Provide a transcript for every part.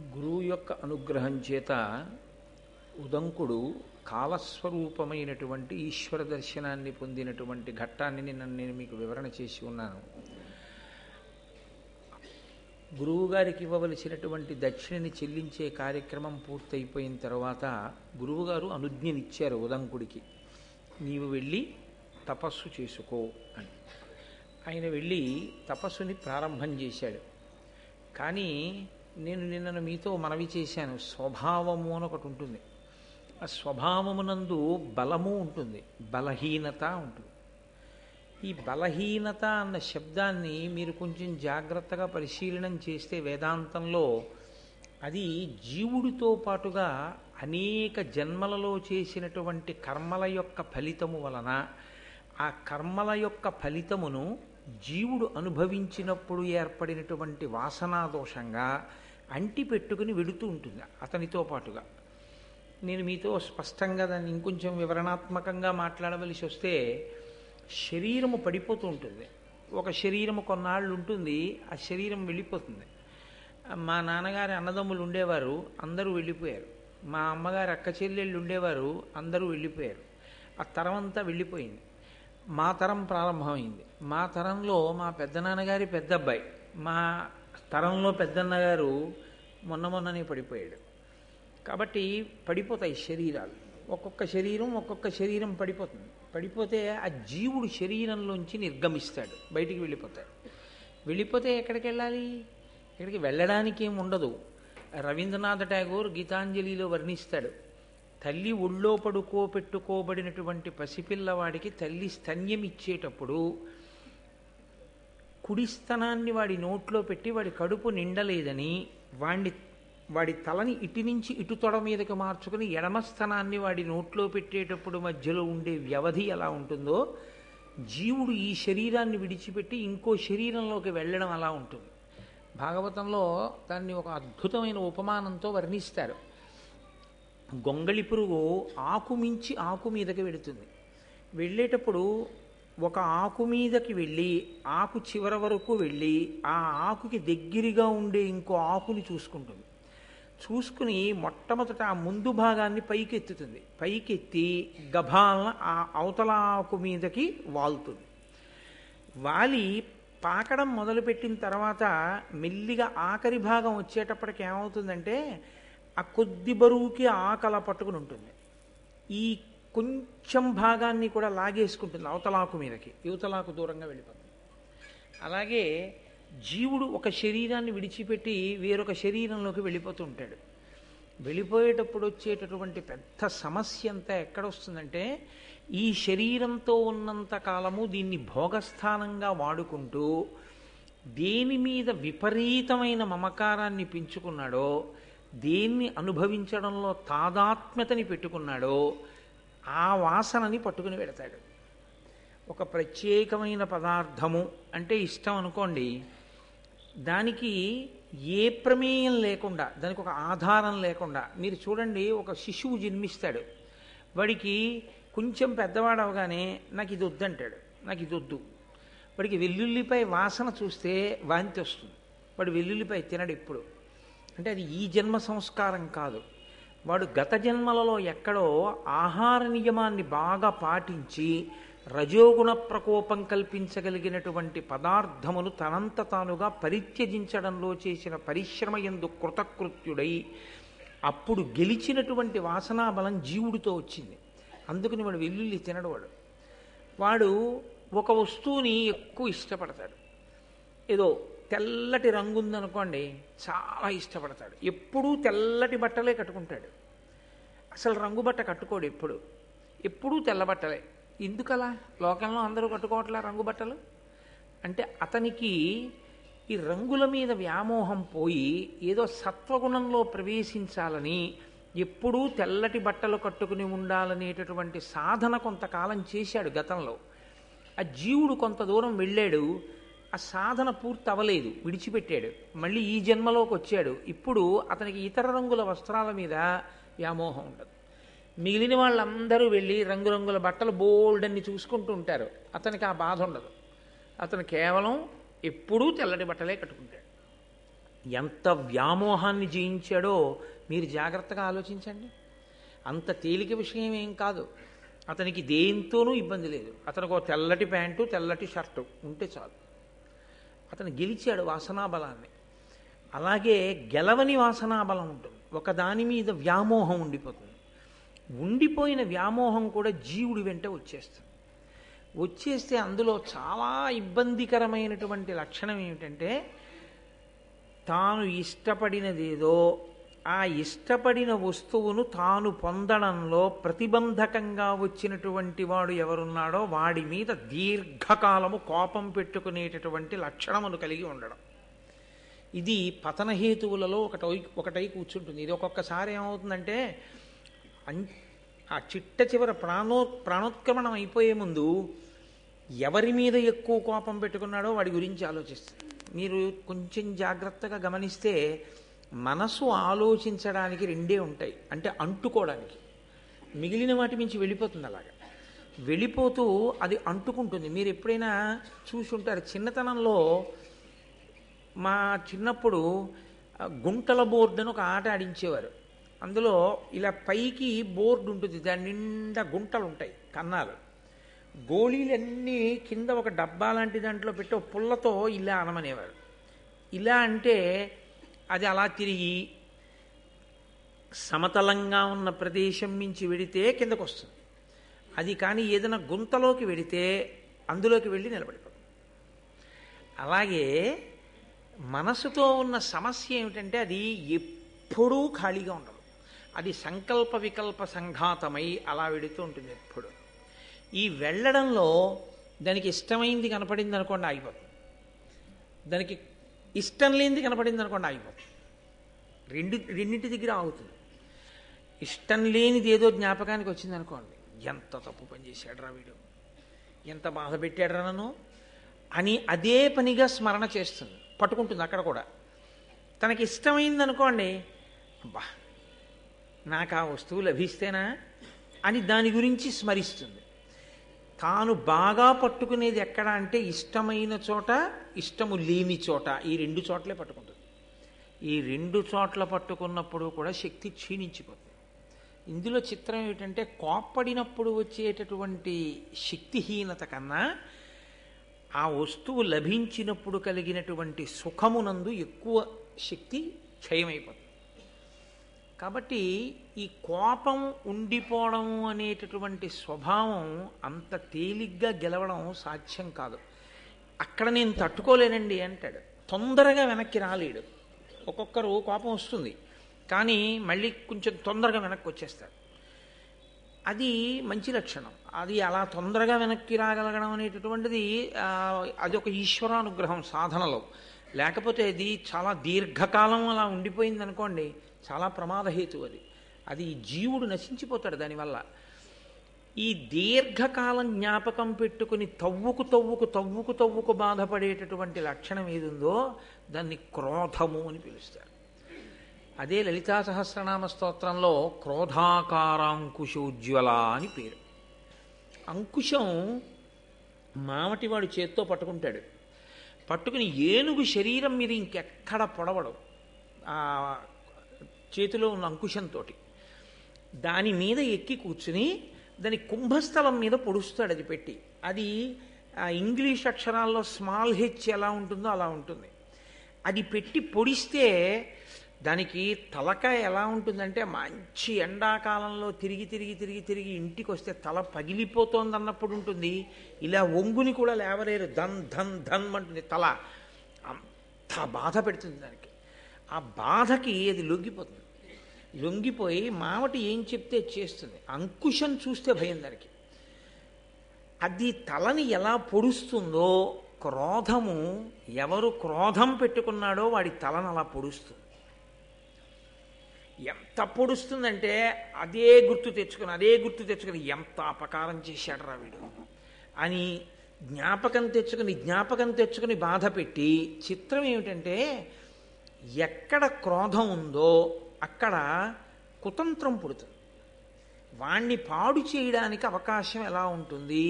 గురువు యొక్క అనుగ్రహం చేత ఉదంకుడు కాలస్వరూపమైనటువంటి ఈశ్వర దర్శనాన్ని పొందినటువంటి ఘట్టాన్ని నేను మీకు వివరణ చేసి ఉన్నాను. గురువుగారికి ఇవ్వవలసినటువంటి దక్షిణని చెల్లించే కార్యక్రమం పూర్తయిపోయిన తర్వాత గురువుగారు అనుజ్ఞనిచ్చారు ఉదంకుడికి, నీవు వెళ్ళి తపస్సు చేసుకో అని. ఆయన వెళ్ళి తపస్సుని ప్రారంభం చేశాడు. కానీ నేను నిన్న మీతో మనవి చేశాను, స్వభావము అని ఒకటి ఉంటుంది. ఆ స్వభావమునందు బలము ఉంటుంది, బలహీనత ఉంటుంది. ఈ బలహీనత అన్న శబ్దాన్ని మీరు కొంచెం జాగ్రత్తగా పరిశీలనం చేస్తే వేదాంతంలో అది జీవుడితో పాటుగా అనేక జన్మలలో చేసినటువంటి కర్మల యొక్క ఫలితము వలన ఆ కర్మల యొక్క ఫలితమును జీవుడు అనుభవించినప్పుడు ఏర్పడినటువంటి వాసనాదోషంగా అంటిపెట్టుకుని వెడుతూ ఉంటుంది అతనితో పాటుగా. నేను మీతో స్పష్టంగా దాన్ని ఇంకొంచెం వివరణాత్మకంగా మాట్లాడవలసి వస్తే, శరీరము పడిపోతూ ఉంటుంది. ఒక శరీరము కొన్నాళ్ళు ఉంటుంది, ఆ శరీరం వెళ్ళిపోతుంది. మా నాన్నగారి అన్నదమ్ములు ఉండేవారు, అందరూ వెళ్ళిపోయారు. మా అమ్మగారి అక్క చెల్లెళ్ళు ఉండేవారు, అందరూ వెళ్ళిపోయారు. ఆ తరం అంతా వెళ్ళిపోయింది. మా తరం ప్రారంభమైంది. మా తరంలో మా పెద్దనాన్నగారి పెద్ద అబ్బాయి, మా తరంలో పెద్దన్నగారు మొన్ననే పడిపోయాడు. కాబట్టి పడిపోతాయి శరీరాలు, ఒక్కొక్క శరీరం పడిపోతుంది. పడిపోతే ఆ జీవుడు శరీరంలోంచి నిర్గమిస్తాడు, బయటికి వెళ్ళిపోతాడు. వెళ్ళిపోతే ఎక్కడికి వెళ్ళాలి? ఎక్కడికి వెళ్ళడానికి ఏమి ఉండదు. రవీంద్రనాథ్ ఠాగూర్ గీతాంజలిలో వర్ణిస్తాడు, తల్లి ఒళ్ళో పడుకోబెట్టుకోబడినటువంటి పసిపిల్లవాడికి తల్లి స్తన్యం ఇచ్చేటప్పుడు కుడి స్తనాన్ని వాడి నోట్లో పెట్టి వాడి కడుపు నిండలేదని వాడి తలని ఇటు నుంచి ఇటు తొడ మీదకి మార్చుకుని ఎడమ స్థనాన్ని వాడి నోట్లో పెట్టేటప్పుడు మధ్యలో ఉండే వ్యవధి ఎలా ఉంటుందో, జీవుడు ఈ శరీరాన్ని విడిచిపెట్టి ఇంకో శరీరంలోకి వెళ్ళడం అలా ఉంటుంది. భాగవతంలో దాన్ని ఒక అద్భుతమైన ఉపమానంతో వర్ణిస్తారు. గొంగళి పురుగు ఆకు మించి ఆకు మీదకి వెళుతుంది. వెళ్ళేటప్పుడు ఒక ఆకు మీదకి వెళ్ళి ఆకు చివర వరకు వెళ్ళి ఆ ఆకుకి దగ్గరగా ఉండే ఇంకో ఆకుని చూసుకుంటుంది. చూసుకుని మొట్టమొదట ఆ ముందు భాగాన్ని పైకెత్తుతుంది. పైకెత్తి గభాలన ఆ అవతల ఆకు మీదకి వాలుతుంది. వాలి పాకడం మొదలుపెట్టిన తర్వాత మెల్లిగా ఆఖరి భాగం వచ్చేటప్పటికి ఏమవుతుందంటే, ఆ కొద్ది బరువుకి ఆకల పట్టుకుని ఉంటుంది. ఈ కొంచెం భాగాన్ని కూడా లాగేసుకుంటుంది అవతలాకు మీదకి, యువతలాకు దూరంగా వెళ్ళిపోతుంది. అలాగే జీవుడు ఒక శరీరాన్ని విడిచిపెట్టి వేరొక శరీరంలోకి వెళ్ళిపోతూ ఉంటాడు. వెళ్ళిపోయేటప్పుడు వచ్చేటటువంటి పెద్ద సమస్య అంతా ఎక్కడొస్తుందంటే, ఈ శరీరంతో ఉన్నంత కాలము దీన్ని భోగస్థానంగా వాడుకుంటూ దేని మీద విపరీతమైన మమకారాన్ని పెంచుకున్నాడో, దేన్ని అనుభవించడంలో తాదాత్మ్యతని పెట్టుకున్నాడో ఆ వాసనని పట్టుకుని పెడతాడు. ఒక ప్రత్యేకమైన పదార్థము అంటే ఇష్టం అనుకోండి, దానికి ఏ ప్రమేయం లేకుండా, దానికి ఒక ఆధారం లేకుండా, మీరు చూడండి, ఒక శిశువు జన్మిస్తాడు. వాడికి కొంచెం పెద్దవాడు అవగానే నాకు ఇది వద్దంటాడు, నాకు ఇది వద్దు. వాడికి వెల్లుల్లిపై వాసన చూస్తే వాంతి వస్తుంది, వాడు వెల్లుల్లిపై తినడు ఎప్పుడు. అంటే అది ఈ జన్మ సంస్కారం కాదు. వాడు గత జన్మలలో ఎక్కడో ఆహార నియమాన్ని బాగా పాటించి రజోగుణ ప్రకోపం కల్పించగలిగినటువంటి పదార్థమును తనంత తానుగా పరిత్యజించడంలో చేసిన పరిశ్రమ యందు కృతకృత్యుడై అప్పుడు గెలిచినటువంటి వాసనాబలం జీవుడితో వచ్చింది. అందుకని వాడు వెల్లుల్లి తినడు. వాడు ఒక వస్తువుని ఎక్కువ ఇష్టపడతాడు. ఏదో తెల్లటి రంగు ఉందనుకోండి, చాలా ఇష్టపడతాడు. ఎప్పుడూ తెల్లటి బట్టలే కట్టుకుంటాడు, అసలు రంగు బట్ట కట్టుకోడు. ఎప్పుడూ తెల్ల బట్టలే. ఎందుకలా? లోకంలో అందరూ కట్టుకోవట్లే రంగు బట్టలు. అంటే అతనికి ఈ రంగుల మీద వ్యామోహం పోయి ఏదో సత్వగుణంలో ప్రవేశించాలని ఎప్పుడూ తెల్లటి బట్టలు కట్టుకుని ఉండాలనేటటువంటి సాధన కొంతకాలం చేశాడు గతంలో. ఆ జీవుడు కొంత దూరం వెళ్ళాడు, ఆ సాధన పూర్తి అవ్వలేదు, విడిచిపెట్టాడు. మళ్ళీ ఈ జన్మలోకి వచ్చాడు. ఇప్పుడు అతనికి ఇతర రంగుల వస్త్రాల మీద వ్యామోహం ఉండదు. మిగిలిన వాళ్ళందరూ వెళ్ళి రంగురంగుల బట్టలు బోల్డన్ని చూసుకుంటూ ఉంటారు, అతనికి ఆ బాధ ఉండదు. అతను కేవలం ఎప్పుడూ తెల్లటి బట్టలే కట్టుకుంటాడు. ఎంత వ్యామోహాన్ని జయించాడో మీరు జాగ్రత్తగా ఆలోచించండి. అంత తేలిక విషయం ఏం కాదు. అతనికి దేంతోనూ ఇబ్బంది లేదు. అతనికి ఒక తెల్లటి ప్యాంటు తెల్లటి షర్టు ఉంటే చాలు. అతను గెలిచాడు వాసనాబలాన్ని. అలాగే గెలవని వాసనాబలం ఉంటుంది. ఒకదాని మీద వ్యామోహం ఉండిపోతుంది. ఉండిపోయిన వ్యామోహం కూడా జీవుడి వెంట వచ్చేస్తుంది. వచ్చేస్తే అందులో చాలా ఇబ్బందికరమైనటువంటి లక్షణం ఏమిటంటే, తాను ఇష్టపడినదేదో ఆ ఇష్టపడిన వస్తువును తాను పొందడంలో ప్రతిబంధకంగా వచ్చినటువంటి వాడు ఎవరున్నాడో వాడి మీద దీర్ఘకాలము కోపం పెట్టుకునేటటువంటి లక్షణమును కలిగి ఉండడం. ఇది పతనహేతువులలో ఒకటై కూర్చుంటుంది. ఇది ఒక్కొక్కసారి ఏమవుతుందంటే, ఆ చిట్ట చివర ప్రాణోత్క్రమణం అయిపోయే ముందు ఎవరి మీద ఎక్కువ కోపం పెట్టుకున్నాడో వాడి గురించి ఆలోచిస్తుంది. మీరు కొంచెం జాగ్రత్తగా గమనిస్తే మనసు ఆలోచించడానికి రెండే ఉంటాయి. అంటే అంటుకోవడానికి. మిగిలిన వాటి మించి వెళ్ళిపోతుంది. అలాగా వెళ్ళిపోతూ అది అంటుకుంటుంది. మీరు ఎప్పుడైనా చూసి ఉంటారు, చిన్నతనంలో మా చిన్నప్పుడు గుంటల బోర్డు అని ఒక ఆట ఆడించేవారు. అందులో ఇలా పైకి బోర్డు ఉంటుంది, దాని నిండా గుంటలు ఉంటాయి, కన్నాలు. గోళీలన్నీ కింద ఒక డబ్బా లాంటి దాంట్లో పెట్టి ఒక పుల్లతో ఇలా అనమనేవారు. ఇలా అంటే అది అలా తిరిగి సమతలంగా ఉన్న ప్రదేశం నుంచి వెడితే కిందకు వస్తుంది. అది కానీ ఏదైనా గుంతలోకి వెడితే అందులోకి వెళ్ళి నిలబడిపోతుంది. అలాగే మనసుతో ఉన్న సమస్య ఏమిటంటే, అది ఎప్పుడూ ఖాళీగా ఉండదు. అది సంకల్ప వికల్ప సంఘాతమై అలా వెడుతూ ఉంటుంది ఎప్పుడు. ఈ వెళ్ళడంలో దానికి ఇష్టమైంది కనపడింది అనుకోండి ఆగిపోతుంది, దానికి ఇష్టం లేనిది కనపడింది అనుకోండి ఆగిపోతుంది. రెండింటి దగ్గర ఆగుతుంది. ఇష్టం లేనిది ఏదో జ్ఞాపకానికి వచ్చింది అనుకోండి, ఎంత తప్పు పని చేశాడు రా వీడు, ఎంత బాధ పెట్టాడు రా నన్ను అని అదే పనిగా స్మరణ చేస్తుంది, పట్టుకుంటుంది అక్కడ కూడా. తనకి ఇష్టమైంది అనుకోండి, అబ్బా నాకు ఆ వస్తువు లభిస్తేనా అని దాని గురించి స్మరిస్తుంది. తాను బాగా పట్టుకునేది ఎక్కడ అంటే ఇష్టమైన చోట, ఇష్టము లేని చోట, ఈ రెండు చోట్లే పట్టుకుంటుంది. ఈ రెండు చోట్ల పట్టుకున్నప్పుడు కూడా శక్తి క్షీణించిపోతుంది. ఇందులో చిత్రం ఏమిటంటే, కోప్పడినప్పుడు వచ్చేటటువంటి శక్తిహీనత కన్నా ఆ వస్తువు లభించినప్పుడు కలిగినటువంటి సుఖమునందు ఎక్కువ శక్తి క్షయమైపోతుంది. కాబట్టి ఈ కోపం ఉండిపోవడం అనేటటువంటి స్వభావం అంత తేలిగ్గా గెలవడం సాధ్యం కాదు. అక్కడ నేను తట్టుకోలేనండి అంటాడు, తొందరగా వెనక్కి రాలేడు. ఒక్కొక్కరు కోపం వస్తుంది కానీ మళ్ళీ కొంచెం తొందరగా వెనక్కి వచ్చేస్తారు. అది మంచి లక్షణం. అది అలా తొందరగా వెనక్కి రాగలగడం అనేటటువంటిది అది ఒక ఈశ్వరానుగ్రహం సాధనలో. లేకపోతే అది చాలా దీర్ఘకాలం అలా ఉండిపోయింది అనుకోండి, చాలా ప్రమాదహేతు. అది జీవుడు నశించిపోతాడు దానివల్ల. ఈ దీర్ఘకాలం జ్ఞాపకం పెట్టుకుని తవ్వుకు బాధపడేటటువంటి లక్షణం ఏదుందో దాన్ని క్రోధము అని పిలుస్తారు. అదే లలితా సహస్రనామ స్తోత్రంలో క్రోధాకారాంకుశోజ్వల అని పేరు. అంకుశం మామటివాడు చేత్తో పట్టుకుంటాడు, పట్టుకుని ఏనుగు శరీరం మీద ఇంకెక్కడ పొడవడు ఆ చేతిలో ఉన్న అంకుశంతో. దాని మీద ఎక్కి కూర్చుని దాని కుంభస్థలం మీద పొడుస్తాడు అది పెట్టి. అది ఇంగ్లీష్ అక్షరాల్లో స్మాల్ హెచ్ ఎలా ఉంటుందో అలా ఉంటుంది. అది పెట్టి పొడిస్తే దానికి తలకాయ ఎలా ఉంటుందంటే, మంచి ఎండాకాలంలో తిరిగి ఇంటికి వస్తే తల పగిలిపోతోంది అన్నప్పుడు ఉంటుంది. ఇలా ఒంగుని కూడా లేవలేరు, ధన్ ధన్ ధన్ అంటుంది తల. అంత బాధ పెడుతుంది దానికి. ఆ బాధకి అది లొంగిపోయి మావటి ఏం చెప్తే చేస్తుంది. అంకుశం చూస్తే భయం దానికి. అది తలని ఎలా పొడుస్తుందో, క్రోధము ఎవరు క్రోధం పెట్టుకున్నాడో వాడి తలను అలా పొడుస్తుంది. ఎంత పొడుస్తుందంటే అదే గుర్తు తెచ్చుకుని ఎంత అపకారం చేశాడు రా వీడు అని జ్ఞాపకం తెచ్చుకుని బాధ పెట్టి. చిత్రం ఏమిటంటే, ఎక్కడ క్రోధం ఉందో అక్కడ కుతంత్రం పుడుతుంది. వాణ్ణి పాడు చేయడానికి అవకాశం ఎలా ఉంటుంది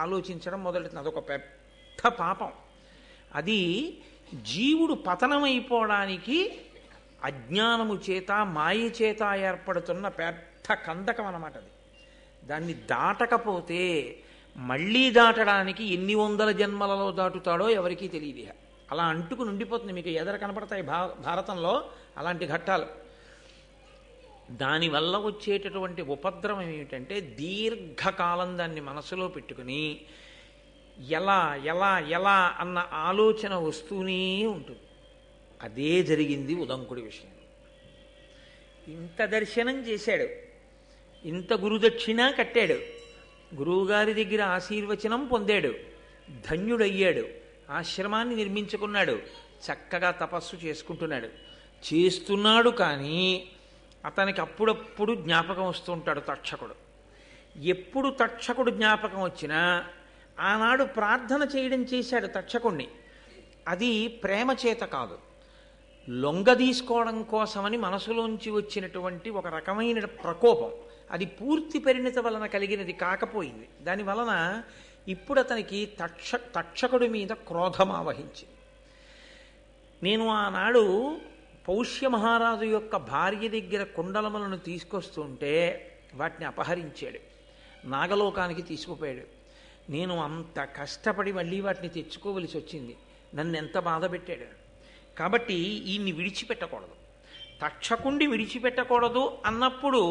ఆలోచించడం మొదలెడుతుంది. అదొక పెద్ద పాపం. అది జీవుడు పతనమైపోవడానికి అజ్ఞానము చేత మాయ చేత ఏర్పడుతున్న పెద్ద కందకం అన్నమాట అది. దాన్ని దాటకపోతే మళ్ళీ దాటడానికి ఎన్ని వందల జన్మలలో దాటుతాడో ఎవరికీ తెలియదు. అలా అంటుకుని ఉండిపోతుంది. మీకు ఎదర కనపడతాయి భారతంలో అలాంటి ఘట్టాలు. దానివల్ల వచ్చేటటువంటి ఉపద్రవం ఏమిటంటే దీర్ఘకాలం దాన్ని మనసులో పెట్టుకుని ఎలా ఎలా ఎలా అన్న ఆలోచన వస్తూనే ఉంటుంది. అదే జరిగింది ఉదంకుడి విషయం. ఇంత దర్శనం చేశాడు, ఇంత గురుదక్షిణ కట్టాడు, గురువుగారి దగ్గర ఆశీర్వచనం పొందాడు, ధన్యుడయ్యాడు, ఆశ్రమాన్ని నిర్మించుకున్నాడు, చక్కగా తపస్సు చేసుకుంటున్నాడు. చేస్తున్నాడు కానీ అతనికి అప్పుడప్పుడు జ్ఞాపకం వస్తూ ఉంటాడు తక్షకుడు. ఎప్పుడు తక్షకుడు జ్ఞాపకం వచ్చినా ఆనాడు ప్రార్థన చేయడం చేశాడు తక్షకుణ్ణి. అది ప్రేమ చేత కాదు, లొంగ తీసుకోవడం కోసమని మనసులోంచి వచ్చినటువంటి ఒక రకమైన ప్రకోపం. అది పూర్తి పరిణిత వలన కలిగినది కాకపోయింది. దానివలన ఇప్పుడు అతనికి తక్షకుడి మీద క్రోధం ఆవహించింది. నేను ఆనాడు పౌష్య మహారాజు యొక్క భార్య దగ్గర కుండలములను తీసుకొస్తుంటే వాటిని అపహరించాడు, నాగలోకానికి తీసుకుపోయాడు. నేను అంత కష్టపడి మళ్ళీ వాటిని తెచ్చుకోవలసి వచ్చింది. నన్ను ఎంత బాధ పెట్టాడు. కాబట్టి ఈయన్ని విడిచిపెట్టకూడదు, తక్షకుణ్ణి విడిచిపెట్టకూడదు అన్నప్పుడు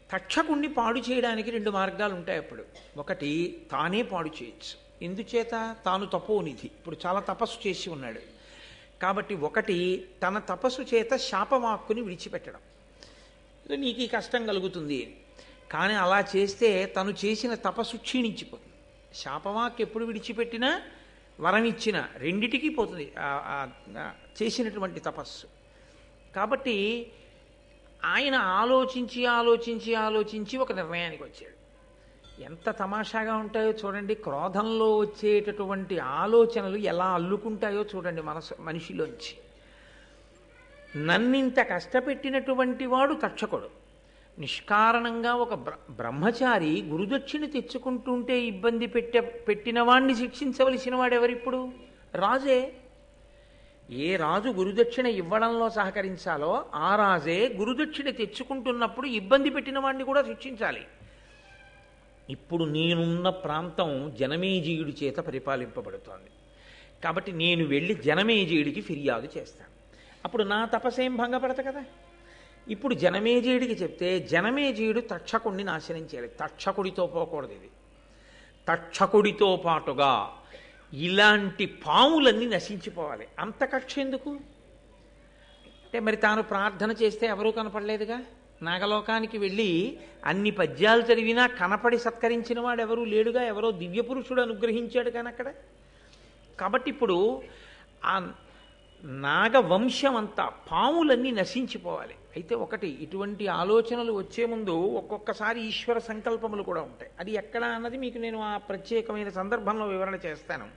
తక్షకుణ్ణి పాడు చేయడానికి రెండు మార్గాలు ఉంటాయి. అప్పుడు ఒకటి తానే పాడు చేయొచ్చు. ఎందుచేత? తాను తపోనిధి, ఇప్పుడు చాలా తపస్సు చేసి ఉన్నాడు కాబట్టి ఒకటి తన తపస్సు చేత శాపవాక్కుని విడిచిపెట్టడం. నీకు ఈ కష్టం కలుగుతుంది కానీ అలా చేస్తే తను చేసిన తపస్సు క్షీణించిపోతుంది. శాపవాక్ ఎప్పుడు విడిచిపెట్టినా వరం ఇచ్చిన రెండిటికీ పోతుంది చేసినటువంటి తపస్సు. కాబట్టి ఆయన ఆలోచించి ఆలోచించి ఆలోచించి ఒక నిర్ణయానికి వచ్చాడు. ఎంత తమాషాగా ఉంటాయో చూడండి. క్రోధంలో వచ్చేటటువంటి ఆలోచనలు ఎలా అల్లుకుంటాయో చూడండి మనిషిలోంచి. నన్నింత కష్టపెట్టినటువంటి వాడు తక్షకుడు. నిష్కారణంగా ఒక బ్రహ్మచారి గురుదక్షిణ తెచ్చుకుంటుంటే ఇబ్బంది పెట్టిన వాణ్ణి శిక్షించవలసిన వాడెవరిప్పుడు? రాజే. ఏ రాజు గురుదక్షిణ ఇవ్వడంలో సహకరించాలో ఆ రాజే గురుదక్షిణ తెచ్చుకుంటున్నప్పుడు ఇబ్బంది పెట్టిన వాణ్ణి కూడా శిక్షించాలి. ఇప్పుడు నేనున్న ప్రాంతం జనమేజయుడి చేత పరిపాలింపబడుతోంది కాబట్టి నేను వెళ్ళి జనమేజయుడికి ఫిర్యాదు చేస్తాను. అప్పుడు నా తపస్సేం భంగపడదు కదా. ఇప్పుడు జనమేజయుడికి చెప్తే జనమేజయుడు తక్షకుడిని నాశనం చేయాలి. తక్షకుడితో పోకూడదు ఇది. తక్షకుడితో పాటుగా ఇలాంటి పాములన్నీ నశించిపోవాలి. అంత కక్ష ఎందుకు అంటే మరి తాను ప్రార్థన చేస్తే ఎవరూ కనపడలేదుగా. నాగలోకానికి వెళ్ళి అన్ని పద్యాలు చదివినా కనపడి సత్కరించిన వాడు ఎవరూ లేడుగా. ఎవరో దివ్యపురుషుడు అనుగ్రహించాడు కానీ అక్కడ. కాబట్టి ఇప్పుడు ఆ నాగవంశం అంతా పాములన్నీ నశించిపోవాలి. అయితే ఒకటి, ఇటువంటి ఆలోచనలు వచ్చే ముందు ఒక్కొక్కసారి ఈశ్వర సంకల్పములు కూడా ఉంటాయి. అది ఎక్కడ అన్నది మీకు నేను ఆ ప్రత్యేకమైన సందర్భంలో వివరణ చేస్తాను.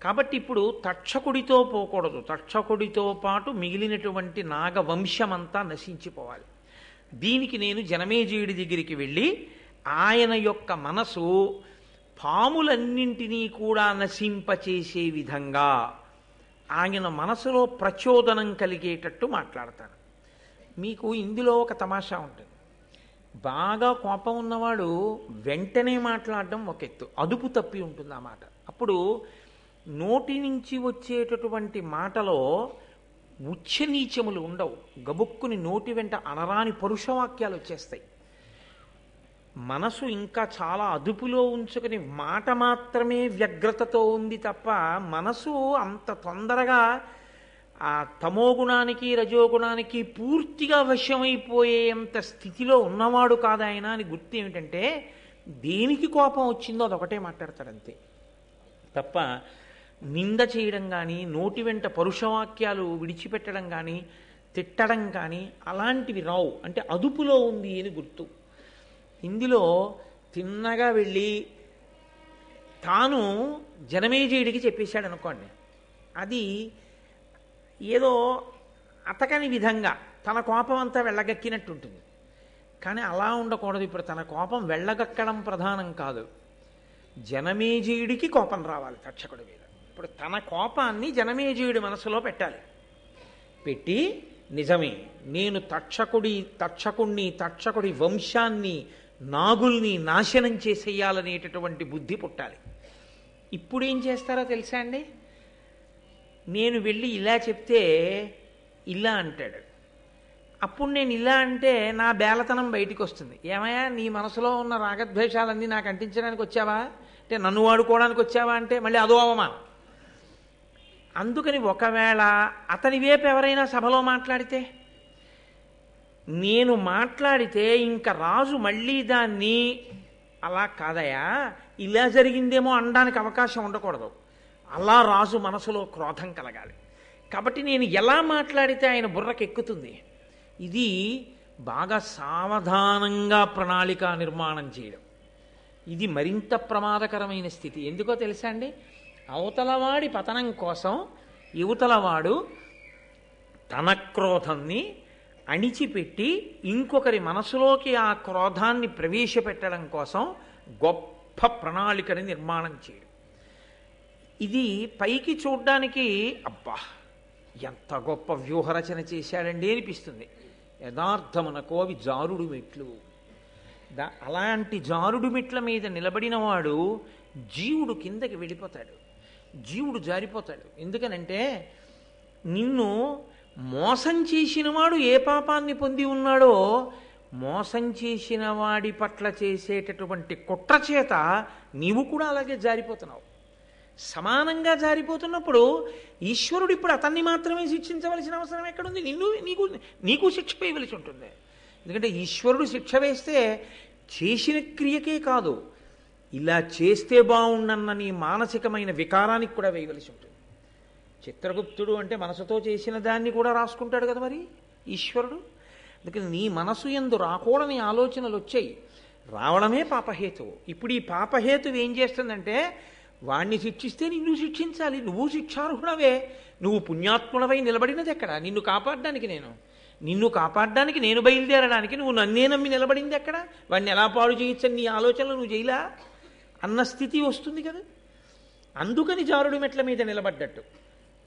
కాబట్టి ఇప్పుడు తక్షకుడితో పోకూడదు, తక్షకుడితో పాటు మిగిలినటువంటి నాగవంశమంతా నశించిపోవాలి. దీనికి నేను జనమేజయుడి దగ్గరికి వెళ్ళి ఆయన యొక్క మనసు పాములన్నింటినీ కూడా నశింపచేసే విధంగా ఆయన మనసులో ప్రచోదనం కలిగేటట్టు మాట్లాడతాను. మీకు ఇందులో ఒక తమాషా ఉంటుంది. బాగా కోపం ఉన్నవాడు వెంటనే మాట్లాడడం ఒక ఎత్తు, అదుపు తప్పి ఉంటుంది ఆ మాట. అప్పుడు నోటి నుంచి వచ్చేటటువంటి మాటలో ఉచ్చనీచములు ఉండవు. గబుక్కుని నోటి వెంట అనరాని పరుషవాక్యాలు వచ్చేస్తాయి. మనసు ఇంకా చాలా అదుపులో ఉంచుకుని మాట మాత్రమే వ్యగ్రతతో ఉంది తప్ప మనసు అంత తొందరగా ఆ తమోగుణానికి రజోగుణానికి పూర్తిగా వశమైపోయేంత స్థితిలో ఉన్నవాడు కాదు ఆయన అని గుర్తు ఏమిటంటే దేనికి కోపం వచ్చిందో అదొకటే మాట్లాడతాడంతే తప్ప నింద చేయడం కానీ నోటి వెంట పరుషవాక్యాలు విడిచిపెట్టడం కానీ తిట్టడం కానీ అలాంటివి రావు. అంటే అదుపులో ఉంది అని గుర్తు. ఇందులో తిన్నగా వెళ్ళి తాను జనమేజయుడికి చెప్పేశాడు అనుకోండి, అది ఏదో అతకని విధంగా తన కోపం అంతా వెళ్ళగక్కినట్టుంటుంది. కానీ అలా ఉండకూడదు. ఇప్పుడు తన కోపం వెళ్ళగక్కడం ప్రధానం కాదు, జనమేజయుడికి కోపం రావాలి తక్షకుడి మీద. ఇప్పుడు తన కోపాన్ని జనమేజయుడి మనసులో పెట్టాలి. పెట్టి నిజమే నేను తక్షకుడి వంశాన్ని నాగుల్ని నాశనం చేసేయాలనేటటువంటి బుద్ధి పుట్టాలి. ఇప్పుడు ఏం చేస్తారో తెలుసా అండి? నేను వెళ్ళి ఇలా చెప్తే ఇలా అంటాడు. అప్పుడు నేను ఇలా అంటే నా బేలతనం బయటికి వస్తుంది. ఏమయ్యా నీ మనసులో ఉన్న రాగద్వేషాలన్నీ నాకు అంటించడానికి వచ్చావా అంటే, నన్ను వాడుకోవడానికి వచ్చావా అంటే మళ్ళీ అదో అవమానం. అందుకని ఒకవేళ అతని వైపు ఎవరైనా సభలో మాట్లాడితే, నేను మాట్లాడితే ఇంకా రాజు మళ్ళీ దాన్ని అలా కాదయా ఇలా జరిగిందేమో అనడానికి అవకాశం ఉండకూడదు. అలా రాజు మనసులో క్రోధం కలగాలి. కాబట్టి నేను ఎలా మాట్లాడితే ఆయన బుర్రకెక్కుతుంది. ఇది బాగా సావధానంగా ప్రణాళిక నిర్మాణం చేయడం. ఇది మరింత ప్రమాదకరమైన స్థితి. ఎందుకో తెలుసా అండి? అవతలవాడి పతనం కోసం యువతలవాడు తన క్రోధాన్ని అణిచిపెట్టి ఇంకొకరి మనసులోకి ఆ క్రోధాన్ని ప్రవేశపెట్టడం కోసం గొప్ప ప్రణాళికని నిర్మాణం చేయడం. ఇది పైకి చూడ్డానికి అబ్బా ఎంత గొప్ప వ్యూహరచన చేశాడండి అనిపిస్తుంది. యథార్థమునకు అవి జారుడు మెట్లు. అలాంటి జారుడు మెట్ల మీద నిలబడిన వాడు జీవుడు కిందకి వెళ్ళిపోతాడు, జీవుడు జారిపోతాడు. ఎందుకనంటే నిన్ను మోసం చేసిన వాడు ఏ పాపాన్ని పొంది ఉన్నాడో మోసం చేసిన వాడి పట్ల చేసేటటువంటి కుట్ర చేత నీవు కూడా అలాగే జారిపోతున్నావు. సమానంగా జారిపోతున్నప్పుడు ఈశ్వరుడు ఇప్పుడు అతన్ని మాత్రమే శిక్షించవలసిన అవసరం ఎక్కడుంది? నీకు శిక్ష వేయవలసి ఉంటుంది. ఎందుకంటే ఈశ్వరుడు శిక్ష వేస్తే చేసిన క్రియకే కాదు, ఇలా చేస్తే బాగుండన్న నీ మానసికమైన వికారానికి కూడా వేయవలసి ఉంటుంది. చిత్రగుప్తుడు అంటే మనసుతో చేసిన దాన్ని కూడా రాసుకుంటాడు కదా మరి ఈశ్వరుడు. అందుకని నీ మనసు యందు రాకూడని ఆలోచనలు వచ్చాయి, రావడమే పాపహేతువు. ఇప్పుడు ఈ పాపహేతువు ఏం చేస్తుందంటే వాణ్ణి శిక్షిస్తే నిన్ను శిక్షించాలి. నువ్వు శిక్షార్హుడవే, నువ్వు పుణ్యాత్ముడవై నిలబడినది ఎక్కడ? నిన్ను కాపాడడానికి నేను బయలుదేరడానికి నువ్వు నన్నే నమ్మి నిలబడింది ఎక్కడ? వాడిని ఎలా పాడు చేయొచ్చని నీ ఆలోచనలు నువ్వు చేయలా అన్న స్థితి వస్తుంది కదా. అందుకని జారుడు మెట్ల మీద నిలబడ్డట్టు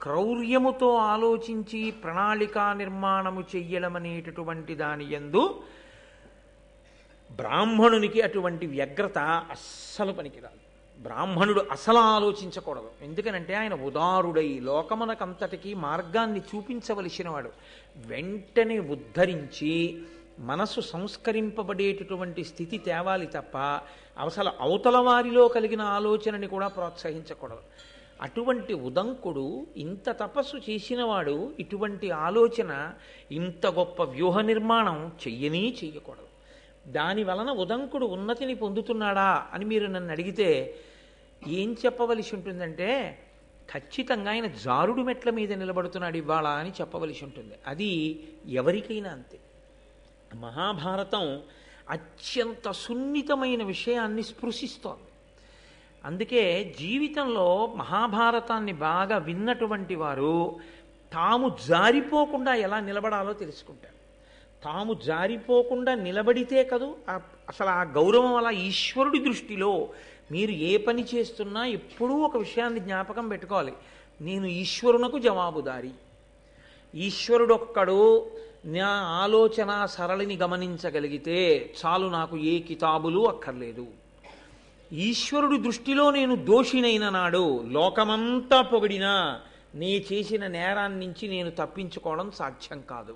క్రౌర్యముతో ఆలోచించి ప్రణాళికా నిర్మాణము చెయ్యడం అనేటటువంటి దాని యందు బ్రాహ్మణునికి అటువంటి వ్యగ్రత అస్సలు పనికిరాదు. బ్రాహ్మణుడు అసలు ఆలోచించకూడదు. ఎందుకనంటే ఆయన ఉదారుడై లోకమునకంతటికీ మార్గాన్ని చూపించవలసిన వాడు. వెంటనే ఉద్ధరించి మనసు సంస్కరింపబడేటటువంటి స్థితి తేవాలి తప్ప అసలు అవతల వారిలో కలిగిన ఆలోచనని కూడా ప్రోత్సహించకూడదు. అటువంటి ఉదంకుడు ఇంత తపస్సు చేసినవాడు ఇటువంటి ఆలోచన, ఇంత గొప్ప వ్యూహ నిర్మాణం చెయ్యకూడదు. దాని వలన ఉదంకుడు ఉన్నతిని పొందుతున్నాడా అని మీరు నన్ను అడిగితే ఏం చెప్పవలసి ఉంటుందంటే ఖచ్చితంగా ఆయన జారుడు మెట్ల మీద నిలబడుతున్నాడు ఇవాళ అని చెప్పవలసి ఉంటుంది. అది ఎవరికైనా అంతే. మహాభారతం అత్యంత సున్నితమైన విషయాన్ని స్పృశిస్తోంది. అందుకే జీవితంలో మహాభారతాన్ని బాగా విన్నటువంటి వారు తాము జారిపోకుండా ఎలా నిలబడాలో తెలుసుకుంటారు. తాము జారిపోకుండా నిలబడితే కదూ అసలు ఆ గౌరవం అలా ఈశ్వరుడి దృష్టిలో మీరు ఏ పని చేస్తున్నా ఎప్పుడూ ఒక విషయాన్ని జ్ఞాపకం పెట్టుకోవాలి. నేను ఈశ్వరునకు జవాబుదారి. ఈశ్వరుడొక్కడు నా ఆలోచన సరళిని గమనించగలిగితే చాలు, నాకు ఏ కితాబులు అక్కర్లేదు. ఈశ్వరుడి దృష్టిలో నేను దోషినైన నాడు లోకమంతా పొగిడినా నే చేసిన నేరాన్నించి నేను తప్పించుకోవడం సాధ్యం కాదు.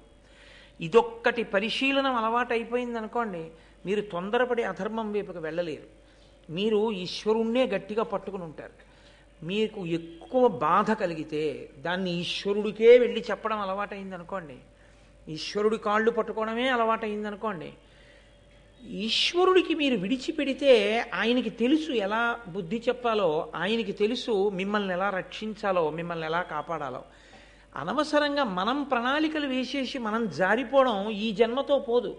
ఇదొక్కటి పరిశీలనం అలవాటైపోయింది అనుకోండి, మీరు తొందరపడి అధర్మం వైపుకి వెళ్ళలేరు. మీరు ఈశ్వరుణ్ణే గట్టిగా పట్టుకుని ఉంటారు. మీకు ఎక్కువ బాధ కలిగితే దాన్ని ఈశ్వరుడికే వెళ్ళి చెప్పడం అలవాటైంది అనుకోండి, ఈశ్వరుడి కాళ్ళు పట్టుకోవడమే అలవాటైంది అనుకోండి, ఈశ్వరుడికి మీరు విడిచిపెడితే ఆయనకి తెలుసు ఎలా బుద్ధి చెప్పాలో, ఆయనకి తెలుసు మిమ్మల్ని ఎలా రక్షించాలో, మిమ్మల్ని ఎలా కాపాడాలో. అనవసరంగా మనం ప్రణాళికలు వేసేసి మనం జారిపోవడం ఈ జన్మతో పోదు.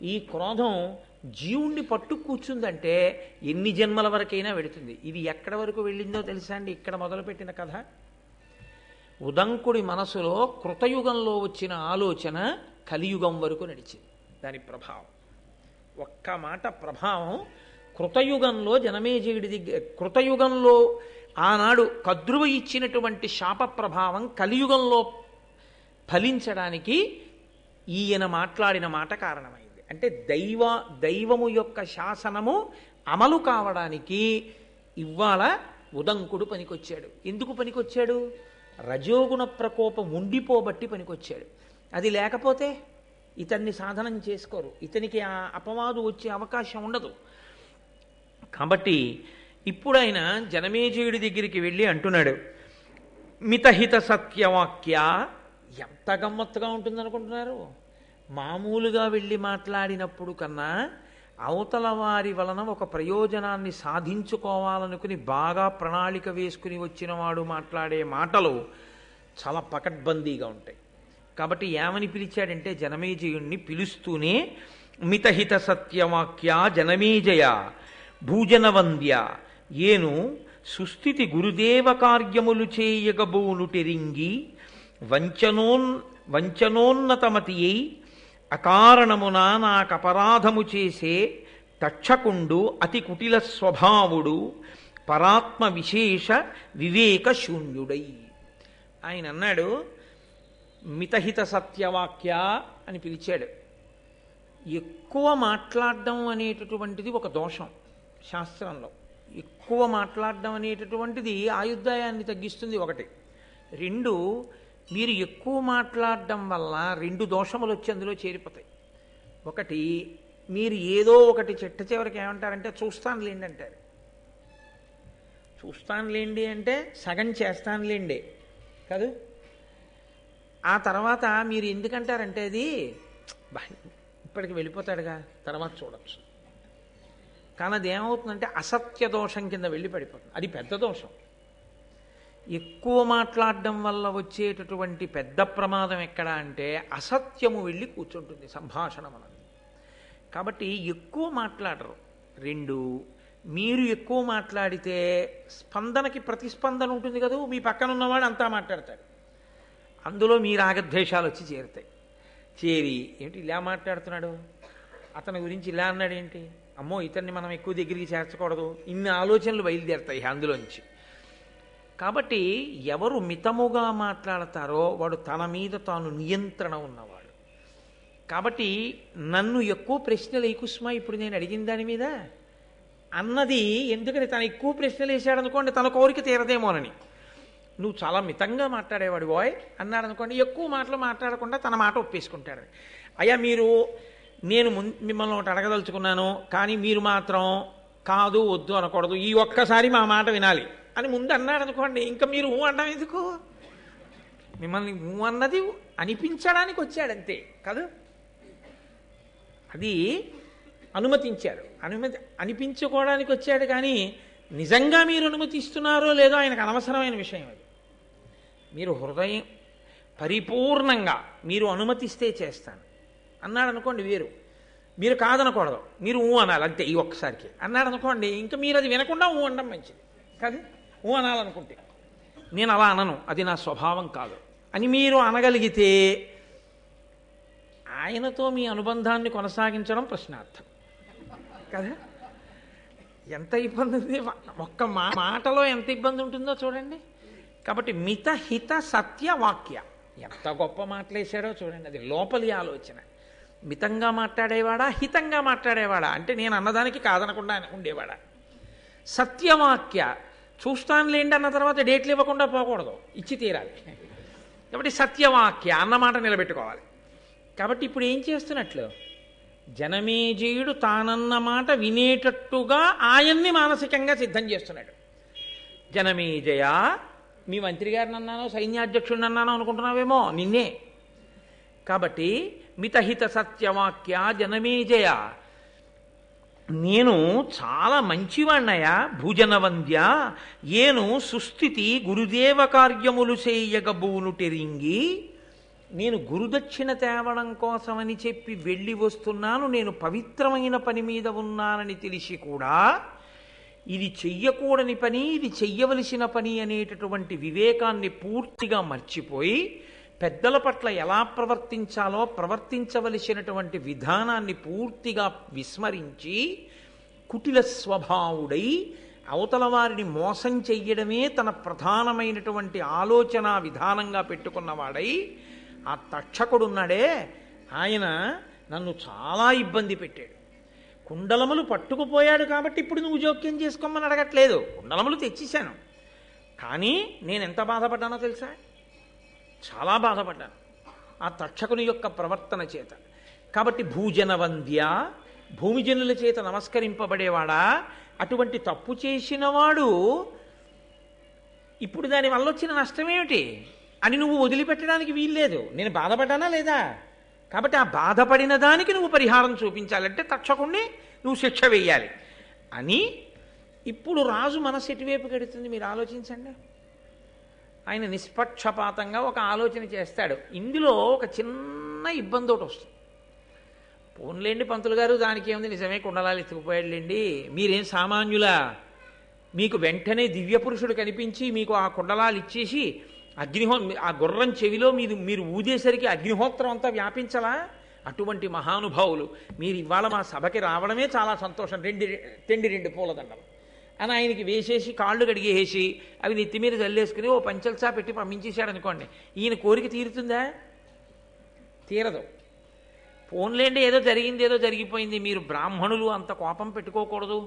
ఈ క్రోధం జీవుణ్ణి పట్టు కూర్చుందంటే ఎన్ని జన్మల వరకైనా వెడుతుంది. ఇది ఎక్కడి వరకు వెళ్ళిందో తెలుసా అండి? ఇక్కడ మొదలుపెట్టిన కథ ఉదంకుడి మనసులో కృతయుగంలో వచ్చిన ఆలోచన కలియుగం వరకు నడిచింది. దాని ప్రభావం ఒక్క మాట ప్రభావం కృతయుగంలో జనమేజయుడి దగ్గర, కృతయుగంలో ఆనాడు కద్రువ ఇచ్చినటువంటి శాప ప్రభావం కలియుగంలో ఫలించడానికి ఈయన మాట్లాడిన మాట కారణమైంది. అంటే దైవము యొక్క శాసనము అమలు కావడానికి ఇవాళ ఉదంకుడు పనికొచ్చాడు. ఎందుకు పనికొచ్చాడు? రజోగుణ ప్రకోపం ఉండిపోబట్టి పనికొచ్చాడు. అది లేకపోతే ఇతన్ని సాధనం చేసుకోరు, ఇతనికి ఆ అపవాదు వచ్చే అవకాశం ఉండదు. కాబట్టి ఇప్పుడు ఆయన జనమేజయుడి దగ్గరికి వెళ్ళి అంటున్నాడు, మితహిత సత్యవాక్య. ఎంత గమ్మత్తుగా ఉంటుందనుకుంటున్నారు? మామూలుగా వెళ్ళి మాట్లాడినప్పుడు కన్నా అవతల వారి వలన ఒక ప్రయోజనాన్ని సాధించుకోవాలనుకుని బాగా ప్రణాళిక వేసుకుని వచ్చిన వాడు మాట్లాడే మాటలు చాలా పకడ్బందీగా ఉంటాయి. కాబట్టి ఏమని పిలిచాడంటే జనమేజయుణ్ణి పిలుస్తూనే మితహిత సత్యవాక్య జనమేజయ భూజనవంద్య ఏను సుస్థితి గురుదేవ కార్యములు చేయగబోనుటెరింగి వంచనోన్నతమతి అయి అకారణమున నాకపరాధము చేసే తక్షకుండు అతి కుటిల స్వభావుడు పరాత్మ విశేష వివేక శూన్యుడై. ఆయన అన్నాడు మితహిత సత్యవాక్య అని పిలిచాడు. ఎక్కువ మాట్లాడడం అనేటటువంటిది ఒక దోషం శాస్త్రంలో. ఎక్కువ మాట్లాడడం అనేటటువంటిది ఆయుర్దాయాన్ని తగ్గిస్తుంది ఒకటి. రెండు, మీరు ఎక్కువ మాట్లాడడం వల్ల రెండు దోషములు వచ్చి అందులో చేరిపోతాయి. ఒకటి, మీరు ఏదో ఒకటి చిట్ట చివరికి ఏమంటారంటే చూస్తానులేండి అంటారు. చూస్తానులేండి అంటే సగం చేస్తానులేండి కాదు. ఆ తర్వాత మీరు ఎందుకంటారంటే అది ఇప్పటికి వెళ్ళిపోతాడుగా తర్వాత చూడొచ్చు. కానీ అది ఏమవుతుందంటే అసత్య దోషం కింద వెళ్ళి పడిపోతుంది. అది పెద్ద దోషం. ఎక్కువ మాట్లాడడం వల్ల వచ్చేటటువంటి పెద్ద ప్రమాదం ఎక్కడ అంటే అసత్యము వెళ్ళి కూర్చుంటుంది సంభాషణ మనది. కాబట్టి ఎక్కువ మాట్లాడరు. రెండు, మీరు ఎక్కువ మాట్లాడితే స్పందనకి ప్రతిస్పందన ఉంటుంది కదా, మీ పక్కన ఉన్నవాడు అంతా మాట్లాడతాడు. అందులో మీ రాగద్వేషాలు వచ్చి చేరుతాయి. చేరి ఏంటి ఇలా మాట్లాడుతున్నాడు, అతని గురించి ఇలా అన్నాడు ఏంటి, అమ్మో ఇతన్ని మనం ఎక్కువ దగ్గరికి చేర్చకూడదు, ఇన్ని ఆలోచనలు బయలుదేరుతాయి అందులోంచి. కాబట్టి ఎవరు మితముగా మాట్లాడతారో వాడు తన మీద తాను నియంత్రణ ఉన్నవాడు. కాబట్టి నన్ను ఎక్కువ ప్రశ్నలు కుసుమా ఇప్పుడు నేను అడిగిన దాని మీద అన్నది ఎందుకని తను ఎక్కువ ప్రశ్నలు వేసాడు అనుకోండి, తన కోరిక తీరదేమోనని. నువ్వు చాలా మితంగా మాట్లాడేవాడు బాయ్ అన్నాడు అనుకోండి, ఎక్కువ మాటలు మాట్లాడకుండా తన మాట ఒప్పేసుకుంటాడు. అయ్యా నేను మిమ్మల్ని ఒకటి అడగదలుచుకున్నాను, కానీ మీరు మాత్రం కాదు వద్దు అనకూడదు, ఈ ఒక్కసారి మా మాట వినాలి అని ముందు అన్నాడు అనుకోండి, ఇంకా మీరు ఊ అనడం ఎందుకు? మిమ్మల్ని ఊ అన్నది అనిపించడానికి వచ్చాడంతే కాదు. అది అనుమతించాడు, అనిపించుకోవడానికి వచ్చాడు. కానీ నిజంగా మీరు అనుమతిస్తున్నారో లేదో ఆయనకు అనవసరమైన విషయం. అది మీరు హృదయం పరిపూర్ణంగా మీరు అనుమతిస్తే చేస్తాను అన్నాడు అనుకోండి వేరు. మీరు కాదనకూడదు, మీరు ఊ అనాలి అంతే ఈ ఒక్కసారికి అన్నాడు అనుకోండి, ఇంకా మీరు అది వినకుండా ఊ అనడం మంచిది కాదు. ఊ అనాలనుకుంటే నేను అలా అనను, అది నా స్వభావం కాదు అని మీరు అనగలిగితే ఆయనతో మీ అనుబంధాన్ని కొనసాగించడం ప్రశ్నార్థం కదా. ఎంత ఇబ్బంది ఉంది, ఒక్క మాటలో ఎంత ఇబ్బంది ఉంటుందో చూడండి. కాబట్టి మితహిత సత్యవాక్య, ఎంత గొప్ప మాటలేశాడో చూడండి. అది లోపలి ఆలోచన. మితంగా మాట్లాడేవాడా, హితంగా మాట్లాడేవాడా అంటే నేను అన్నదానికి కాదనకుండా ఉండేవాడా. సత్యవాక్య, చూస్తానులేండి అన్న తర్వాత డేట్లు ఇవ్వకుండా పోకూడదు, ఇచ్చి తీరాలి. కాబట్టి సత్యవాక్య అన్నమాట నిలబెట్టుకోవాలి. కాబట్టి ఇప్పుడు ఏం చేస్తున్నట్లు, జనమేజయుడు తానన్న మాట వినేటట్టుగా ఆయన్ని మానసికంగా సిద్ధం చేస్తున్నాడు. జనమేజయ, మీ మంత్రి గారిని అన్నానో సైన్యాధ్యక్షుడిని అన్నానో అనుకుంటున్నావేమో, నిన్నే. కాబట్టి మితహిత సత్యవాక్య జనమేజయ, నేను చాలా మంచివాణ్ణయా భూజనవంద్య, ఏను సుస్థితి గురుదేవ కార్యములు చేయగబూనుటెరింగి. నేను గురుదక్షిణ తేవడం కోసమని చెప్పి వెళ్ళి వస్తున్నాను, నేను పవిత్రమైన పని మీద ఉన్నానని తెలిసి కూడా ఇది చెయ్యకూడని పని, ఇది చెయ్యవలసిన పని అనేటటువంటి వివేకాన్ని పూర్తిగా మర్చిపోయి పెద్దల పట్ల ఎలా ప్రవర్తించాలో ప్రవర్తించవలసినటువంటి విధానాన్ని పూర్తిగా విస్మరించి కుటిల స్వభావుడై అవతల వారిని మోసం చెయ్యడమే తన ప్రధానమైనటువంటి ఆలోచన విధానంగా పెట్టుకున్నవాడై ఆ తక్షకుడున్నాడే ఆయన నన్ను చాలా ఇబ్బంది పెట్టాడు. కుండలములు పట్టుకుపోయాడు కాబట్టి ఇప్పుడు నువ్వు జోక్యం చేసుకోమని అడగట్లేదు. కుండలములు తెచ్చేశాను, కానీ నేను ఎంత బాధపడ్డానో తెలుసా? చాలా బాధపడ్డాను ఆ తక్షకుని యొక్క ప్రవర్తన చేత. కాబట్టి భూజన వంద్య, భూమిజనుల చేత నమస్కరింపబడేవాడా, అటువంటి తప్పు చేసినవాడు ఇప్పుడు దాని వల్ల వచ్చిన నష్టమేమిటి అని నువ్వు వదిలిపెట్టడానికి వీల్లేదు. నేను బాధపడ్డానా లేదా? కాబట్టి ఆ బాధపడిన దానికి నువ్వు పరిహారం చూపించాలంటే తక్షకుణ్ణి నువ్వు శిక్ష వేయాలి అని. ఇప్పుడు రాజు మనసు ఎటువైపు గడుతుంది మీరు ఆలోచించండి. ఆయన నిష్పక్షపాతంగా ఒక ఆలోచన చేస్తాడు. ఇందులో ఒక చిన్న ఇబ్బంది ఒకటి వస్తుంది. పోన్లేండి పంతులు గారు, దానికి ఏముంది, నిజమే కుండలాలు ఎత్తుకుపోయాడులేండి, మీరేం సామాన్యులా? మీకు వెంటనే దివ్య పురుషుడు కనిపించి మీకు ఆ కుండలాలు ఇచ్చేసి ఆ గుర్రం చెవిలో మీరు ఊదేసరికి అగ్నిహోత్రం అంతా వ్యాపించలా? అటువంటి మహానుభావులు మీరు ఇవాళ మా సభకి రావడమే చాలా సంతోషం, రెండు పూలదండలు అని ఆయనకి వేసేసి కాళ్ళు కడిగేసి అవి నెత్తి మీద జల్లేసుకుని ఓ పంచల్సా పెట్టి పంపించేశాడు అనుకోండి, ఈయన కోరిక తీరుతుందా? తీరదు. పోన్లేండి, ఏదో జరిగింది, ఏదో జరిగిపోయింది, మీరు బ్రాహ్మణులు అంత కోపం పెట్టుకోకూడదు,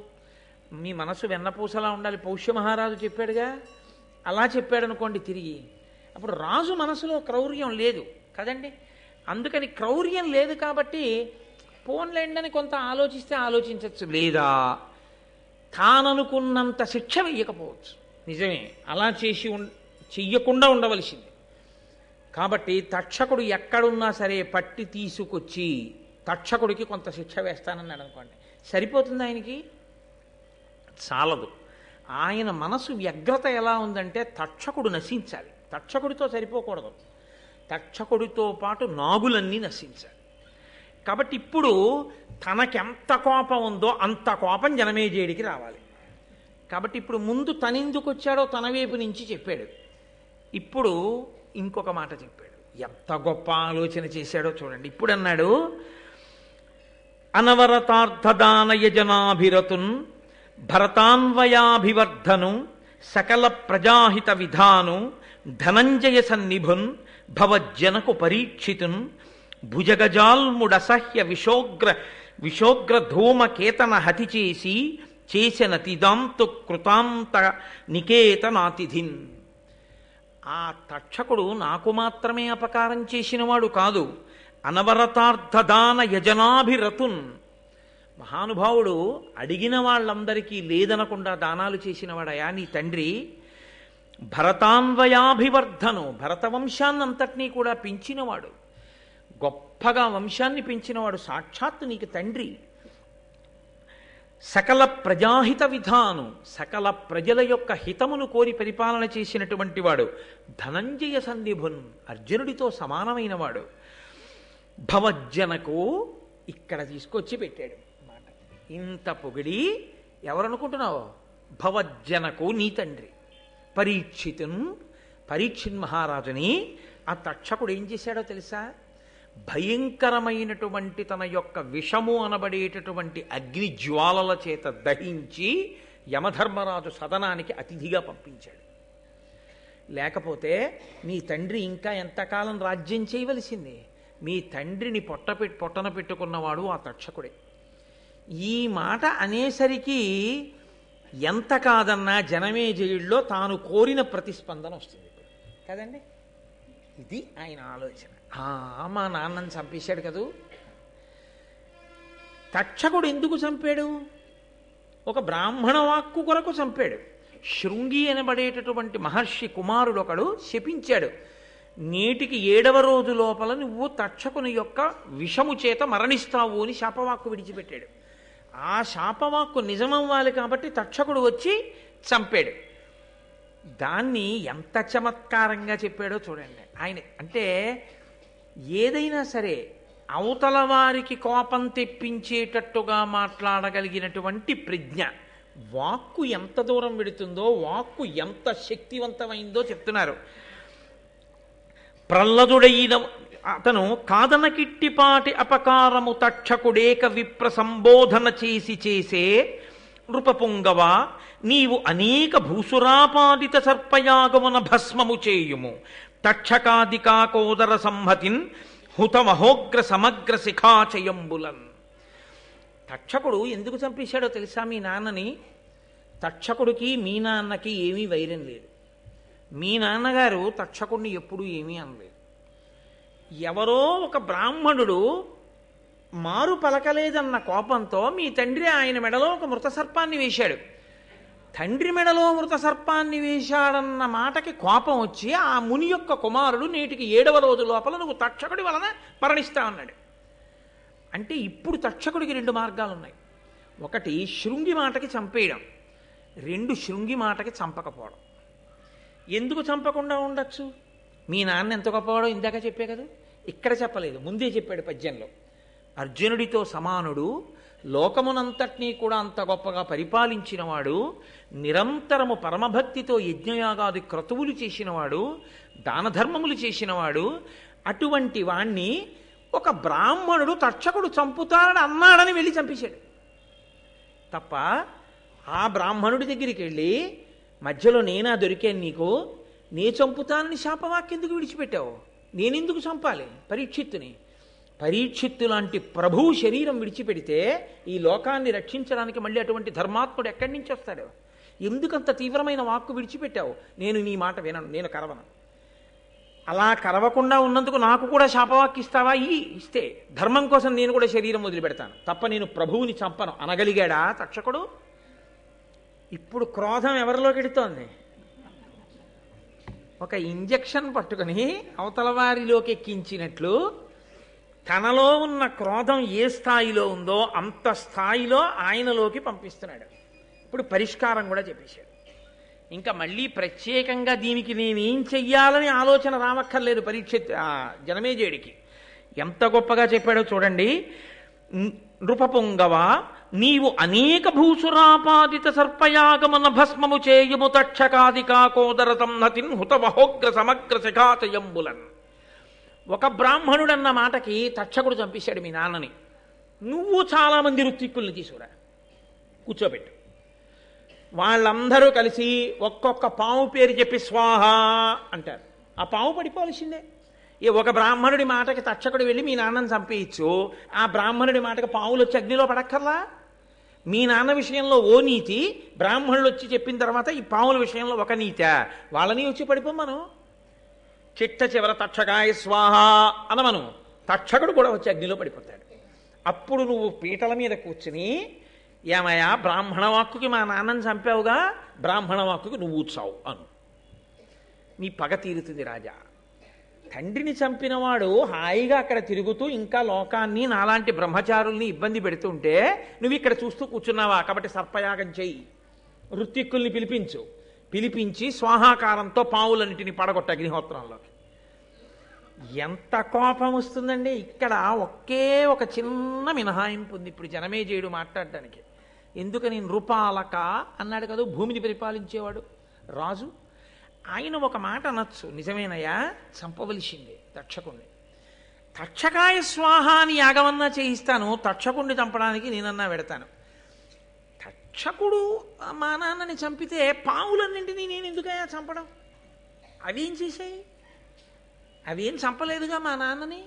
మీ మనసు వెన్నపూసలా ఉండాలి, పౌష్య మహారాజు చెప్పాడుగా, అలా చెప్పాడు అనుకోండి తిరిగి, అప్పుడు రాజు మనసులో క్రౌర్యం లేదు కదండి. అందుకని క్రౌర్యం లేదు కాబట్టి పోన్లేండి అని కొంత ఆలోచిస్తే ఆలోచించవచ్చు, లేదా తాననుకున్నంత శిక్ష వెయ్యకపోవచ్చు. నిజమే, అలా చెయ్యకుండా ఉండవలసింది. కాబట్టి తక్షకుడు ఎక్కడున్నా సరే పట్టి తీసుకొచ్చి తక్షకుడికి కొంత శిక్ష వేస్తానన్నాడు అనుకోండి, సరిపోతుంది ఆయనకి? చాలదు. ఆయన మనసు వ్యగ్రత ఎలా ఉందంటే తక్షకుడు నశించాలి, తక్షకుడితో సరిపోకూడదు, తక్షకుడితో పాటు నాగులన్నీ నశించాలి. కాబట్టి ఇప్పుడు తనకెంత కోపం ఉందో అంత కోపం జనమేజయుడికి రావాలి. కాబట్టి ఇప్పుడు ముందు తనెందుకు వచ్చాడో తన వైపు నుంచి చెప్పాడు, ఇప్పుడు ఇంకొక మాట చెప్పాడు. ఎంత గొప్ప ఆలోచన చేశాడో చూడండి. ఇప్పుడు అన్నాడు, అనవరతార్థదాన యజనాభిరతున్ భరతాన్వయాభివర్ధను సకల ప్రజాహిత విధాను ధనంజయ సన్నిభున్ భవజ్జనకు పరీక్షితున్ భుజగజాల్ముడసహ్య విశోగ్ర ధూమకేతన హతి చేసిన తిదాంతు కృతాంత నికేతనాతిథిన్. ఆ తక్షకుడు నాకు మాత్రమే అపకారం చేసినవాడు కాదు, అనవరతార్థదాన యజనాభిరతున్, మహానుభావుడు అడిగిన వాళ్ళందరికీ లేదనకుండా దానాలు చేసినవాడయా నీ తండ్రి. భరతాన్వయాభివర్ధను, భరత వంశాన్నంతటినీ కూడా పెంచినవాడు, గొప్పగా వంశాన్ని పెంచినవాడు, సాక్షాత్తు నీకు తండ్రి. సకల ప్రజాహిత విధాను, సకల ప్రజల యొక్క హితమును కోరి పరిపాలన చేసినటువంటి వాడు. ధనంజయ సంధిభున్, అర్జునుడితో సమానమైన వాడు. భవజ్జనకు, ఇక్కడ తీసుకొచ్చి పెట్టాడు మాట. ఇంత పొగిడి ఎవరనుకుంటున్నావో? భవజ్జనకు నీ తండ్రి పరీక్షిన్ మహారాజుని. ఆ తక్షకుడు ఏం చేశాడో తెలుసా? భయంకరమైనటువంటి తన యొక్క విషము అనబడేటటువంటి అగ్ని జ్వాలల చేత దహించి యమధర్మరాజు సదనానికి అతిథిగా పంపించాడు. లేకపోతే మీ తండ్రి ఇంకా ఎంతకాలం రాజ్యం చేయవలసింది? మీ తండ్రిని పొట్టన పెట్టుకున్నవాడు ఆ తక్షకుడే. ఈ మాట అనేసరికి ఎంత కాదన్నా జనమేజయుల్లో తాను కోరిన ప్రతిస్పందన వస్తుంది కదండి. ఇది ఆయన ఆలోచన. మా నాన్నని చంపేశాడు కదూ. తక్షకుడు ఎందుకు చంపాడు? ఒక బ్రాహ్మణ వాక్కు కొరకు చంపాడు. శృంగి అనబడేటటువంటి మహర్షి కుమారుడు ఒకడు శపించాడు, నేటికి 7వ రోజు లోపల నువ్వు తక్షకుని యొక్క విషము చేత మరణిస్తావు అని శాపవాక్కు విడిచిపెట్టాడు. ఆ శాపవాక్కు నిజమవ్వాలి కాబట్టి తక్షకుడు వచ్చి చంపాడు. దాన్ని ఎంత చమత్కారంగా చెప్పాడో చూడండి ఆయన. అంటే ఏదైనా సరే అవతల వారికి కోపం తెప్పించేటట్టుగా మాట్లాడగలిగినటువంటి ప్రజ్ఞ, వాక్కు ఎంత దూరం వెడుతుందో, వాక్కు ఎంత శక్తివంతమైందో చెప్తున్నారు. ప్రహ్లదుడైన అతను కాదనకిట్టిపాటి అపకారము తక్షకుడేక విప్ర సంబోధన చేసే నృపపుంగవ నీవు అనేక భూసురాపాదిత సర్పయాగమున భస్మము చేయుము తక్షకాదికాకోదర సంహతిన్ హుతమహోగ్ర సమగ్ర శిఖాచయంబులన్. తక్షకుడు ఎందుకు చంపేశాడో తెలుసా మీ నాన్నని? తక్షకుడికి మీ నాన్నకి ఏమీ వైరం లేదు. మీ నాన్నగారు తక్షకుడిని ఎప్పుడూ ఏమీ అనలేదు. ఎవరో ఒక బ్రాహ్మణుడు మారు పలకలేదన్న కోపంతో మీ తండ్రి ఆయన మెడలో ఒక మృత సర్పాన్ని వేశాడు. తండ్రి మెడలో మృత సర్పాన్ని వేశాడన్న మాటకి కోపం వచ్చి ఆ ముని యొక్క కుమారుడు నేటికి 7వ రోజు లోపల నువ్వు తక్షకుడి వలన మరణిస్తా అన్నాడు. అంటే ఇప్పుడు తక్షకుడికి 2 మార్గాలు ఉన్నాయి. ఒకటి శృంగి మాటకి చంపేయడం, 2 శృంగి మాటకి చంపకపోవడం. ఎందుకు చంపకుండా ఉండొచ్చు? మీ నాన్న ఎంత గొప్పవాడో ఇందాక చెప్పే కదా, ఇక్కడ చెప్పలేదు, ముందే చెప్పాడు పద్యంలో. అర్జునుడితో సమానుడు, లోకమునంతటినీ కూడా అంత గొప్పగా పరిపాలించినవాడు, నిరంతరము పరమభక్తితో యజ్ఞయాగాది క్రతువులు చేసినవాడు, దానధర్మములు చేసినవాడు. అటువంటి వాణ్ణి ఒక బ్రాహ్మణుడు తక్షకుడు చంపుతాడని అన్నాడని వెళ్ళి చంపేశాడు తప్ప, ఆ బ్రాహ్మణుడి దగ్గరికి వెళ్ళి మధ్యలో నేనా దొరికాను నీకు, నే చంపుతానని శాపవాక్యెందుకు విడిచిపెట్టావు? నేనెందుకు చంపాలి పరీక్షిత్తుని? పరీక్షిత్తు లాంటి ప్రభువు శరీరం విడిచిపెడితే ఈ లోకాన్ని రక్షించడానికి మళ్ళీ అటువంటి ధర్మాత్ముడు ఎక్కడి నుంచి వస్తాడు? ఎందుకంత తీవ్రమైన వాక్కు విడిచిపెట్టావు? నేను నీ మాట వినను, నేను కరవను. అలా కరవకుండా ఉన్నందుకు నాకు కూడా శాపవాక్కు ఇస్తావా? ఇస్తే ధర్మం కోసం నేను కూడా శరీరం వదిలిపెడతాను తప్ప నేను ప్రభువుని చంపను అనగలిగాడా తక్షకుడు? ఇప్పుడు క్రోధం ఎవరిలోకి ఎడుతోంది? ఒక ఇంజెక్షన్ పట్టుకొని అవతల వారిలోకి ఎక్కించినట్లు తనలో ఉన్న క్రోధం ఏ స్థాయిలో ఉందో అంత స్థాయిలో ఆయనలోకి పంపిస్తున్నాడు. ఇప్పుడు పరిష్కారం కూడా చెప్పేశాడు. ఇంకా మళ్ళీ ప్రత్యేకంగా దీనికి నేనేం చెయ్యాలని ఆలోచన రావక్కర్లేదు పరీక్షిత్ జనమేజయుడికి. ఎంత గొప్పగా చెప్పాడో చూడండి. నృపపుంగవ నీవు అనేక భూసురాపాదిత సర్పయాగమన భస్మము చేయుము తక్షకాదికాకోదర సంహతిన్ హుతవహోగ్ర సమగ్ర శిఖాచయంబులన్. ఒక బ్రాహ్మణుడన్న మాటకి తక్షకుడు చంపేశాడు మీ నాన్నని. నువ్వు చాలామంది ఋత్విక్కుల్ని తీసుకురా, కూర్చోబెట్టు. వాళ్ళందరూ కలిసి ఒక్కొక్క పాము పేరు చెప్పి స్వాహ అంటారు. ఆ పాము పడిపోవలసిందే. ఒక బ్రాహ్మణుడి మాటకి తక్షకుడు వెళ్ళి మీ నాన్నని చంపేయచ్చు, ఆ బ్రాహ్మణుడి మాటకి పావులు వచ్చి అగ్నిలో పడక్కర్లా? మీ నాన్న విషయంలో ఓ నీతి, బ్రాహ్మణులు వచ్చి చెప్పిన తర్వాత ఈ పావుల విషయంలో ఒక నీత, వాళ్ళని వచ్చి పడిపోమ్మను. చిట్ట చివర తక్షకాయ స్వాహ అనమను, తక్షకుడు కూడా వచ్చి అగ్నిలో పడిపోతాడు. అప్పుడు నువ్వు పీటల మీద కూర్చుని ఏమయ్యా బ్రాహ్మణ వాక్కుకి మా నాన్నని చంపావుగా, బ్రాహ్మణ వాక్కుకి నువ్వు చావు అను. నీ పగ తీరుతుంది రాజా. తండ్రిని చంపినవాడు హాయిగా అక్కడ తిరుగుతూ ఇంకా లోకాన్ని నాలాంటి బ్రహ్మచారుల్ని ఇబ్బంది పెడుతుంటే నువ్వు ఇక్కడ చూస్తూ కూర్చున్నావా? కాబట్టి సర్పయాగం చెయ్యి, ఋత్విక్కుల్ని పిలిపించి స్వాహాకారంతో పావులన్నిటిని పడగొట్ట అగ్నిహోత్రంలోకి. ఎంత కోపం వస్తుందండి! ఇక్కడ ఒకే ఒక చిన్న మినహాయింపు ఉంది ఇప్పుడు జనమేజయుడు మాట్లాడడానికి. ఎందుకని? నృపాలక అన్నాడు కదా, భూమిని పరిపాలించేవాడు రాజు. ఆయన ఒక మాట అనొచ్చు, నిజమేనయ్యా చంపవలసిందే తక్షకుణ్ణి. తక్షకాయ స్వాహాని యాగమన్నా చేయిస్తాను, తక్షకుణ్ణి చంపడానికి నేనన్నా పెడతాను. తక్షకుడు మా నాన్నని చంపితే పావులన్నింటినీ నేను ఎందుకయ్యా చంపడం? అవేం చేశాయి? అవేం చంపలేదుగా మా నాన్నని,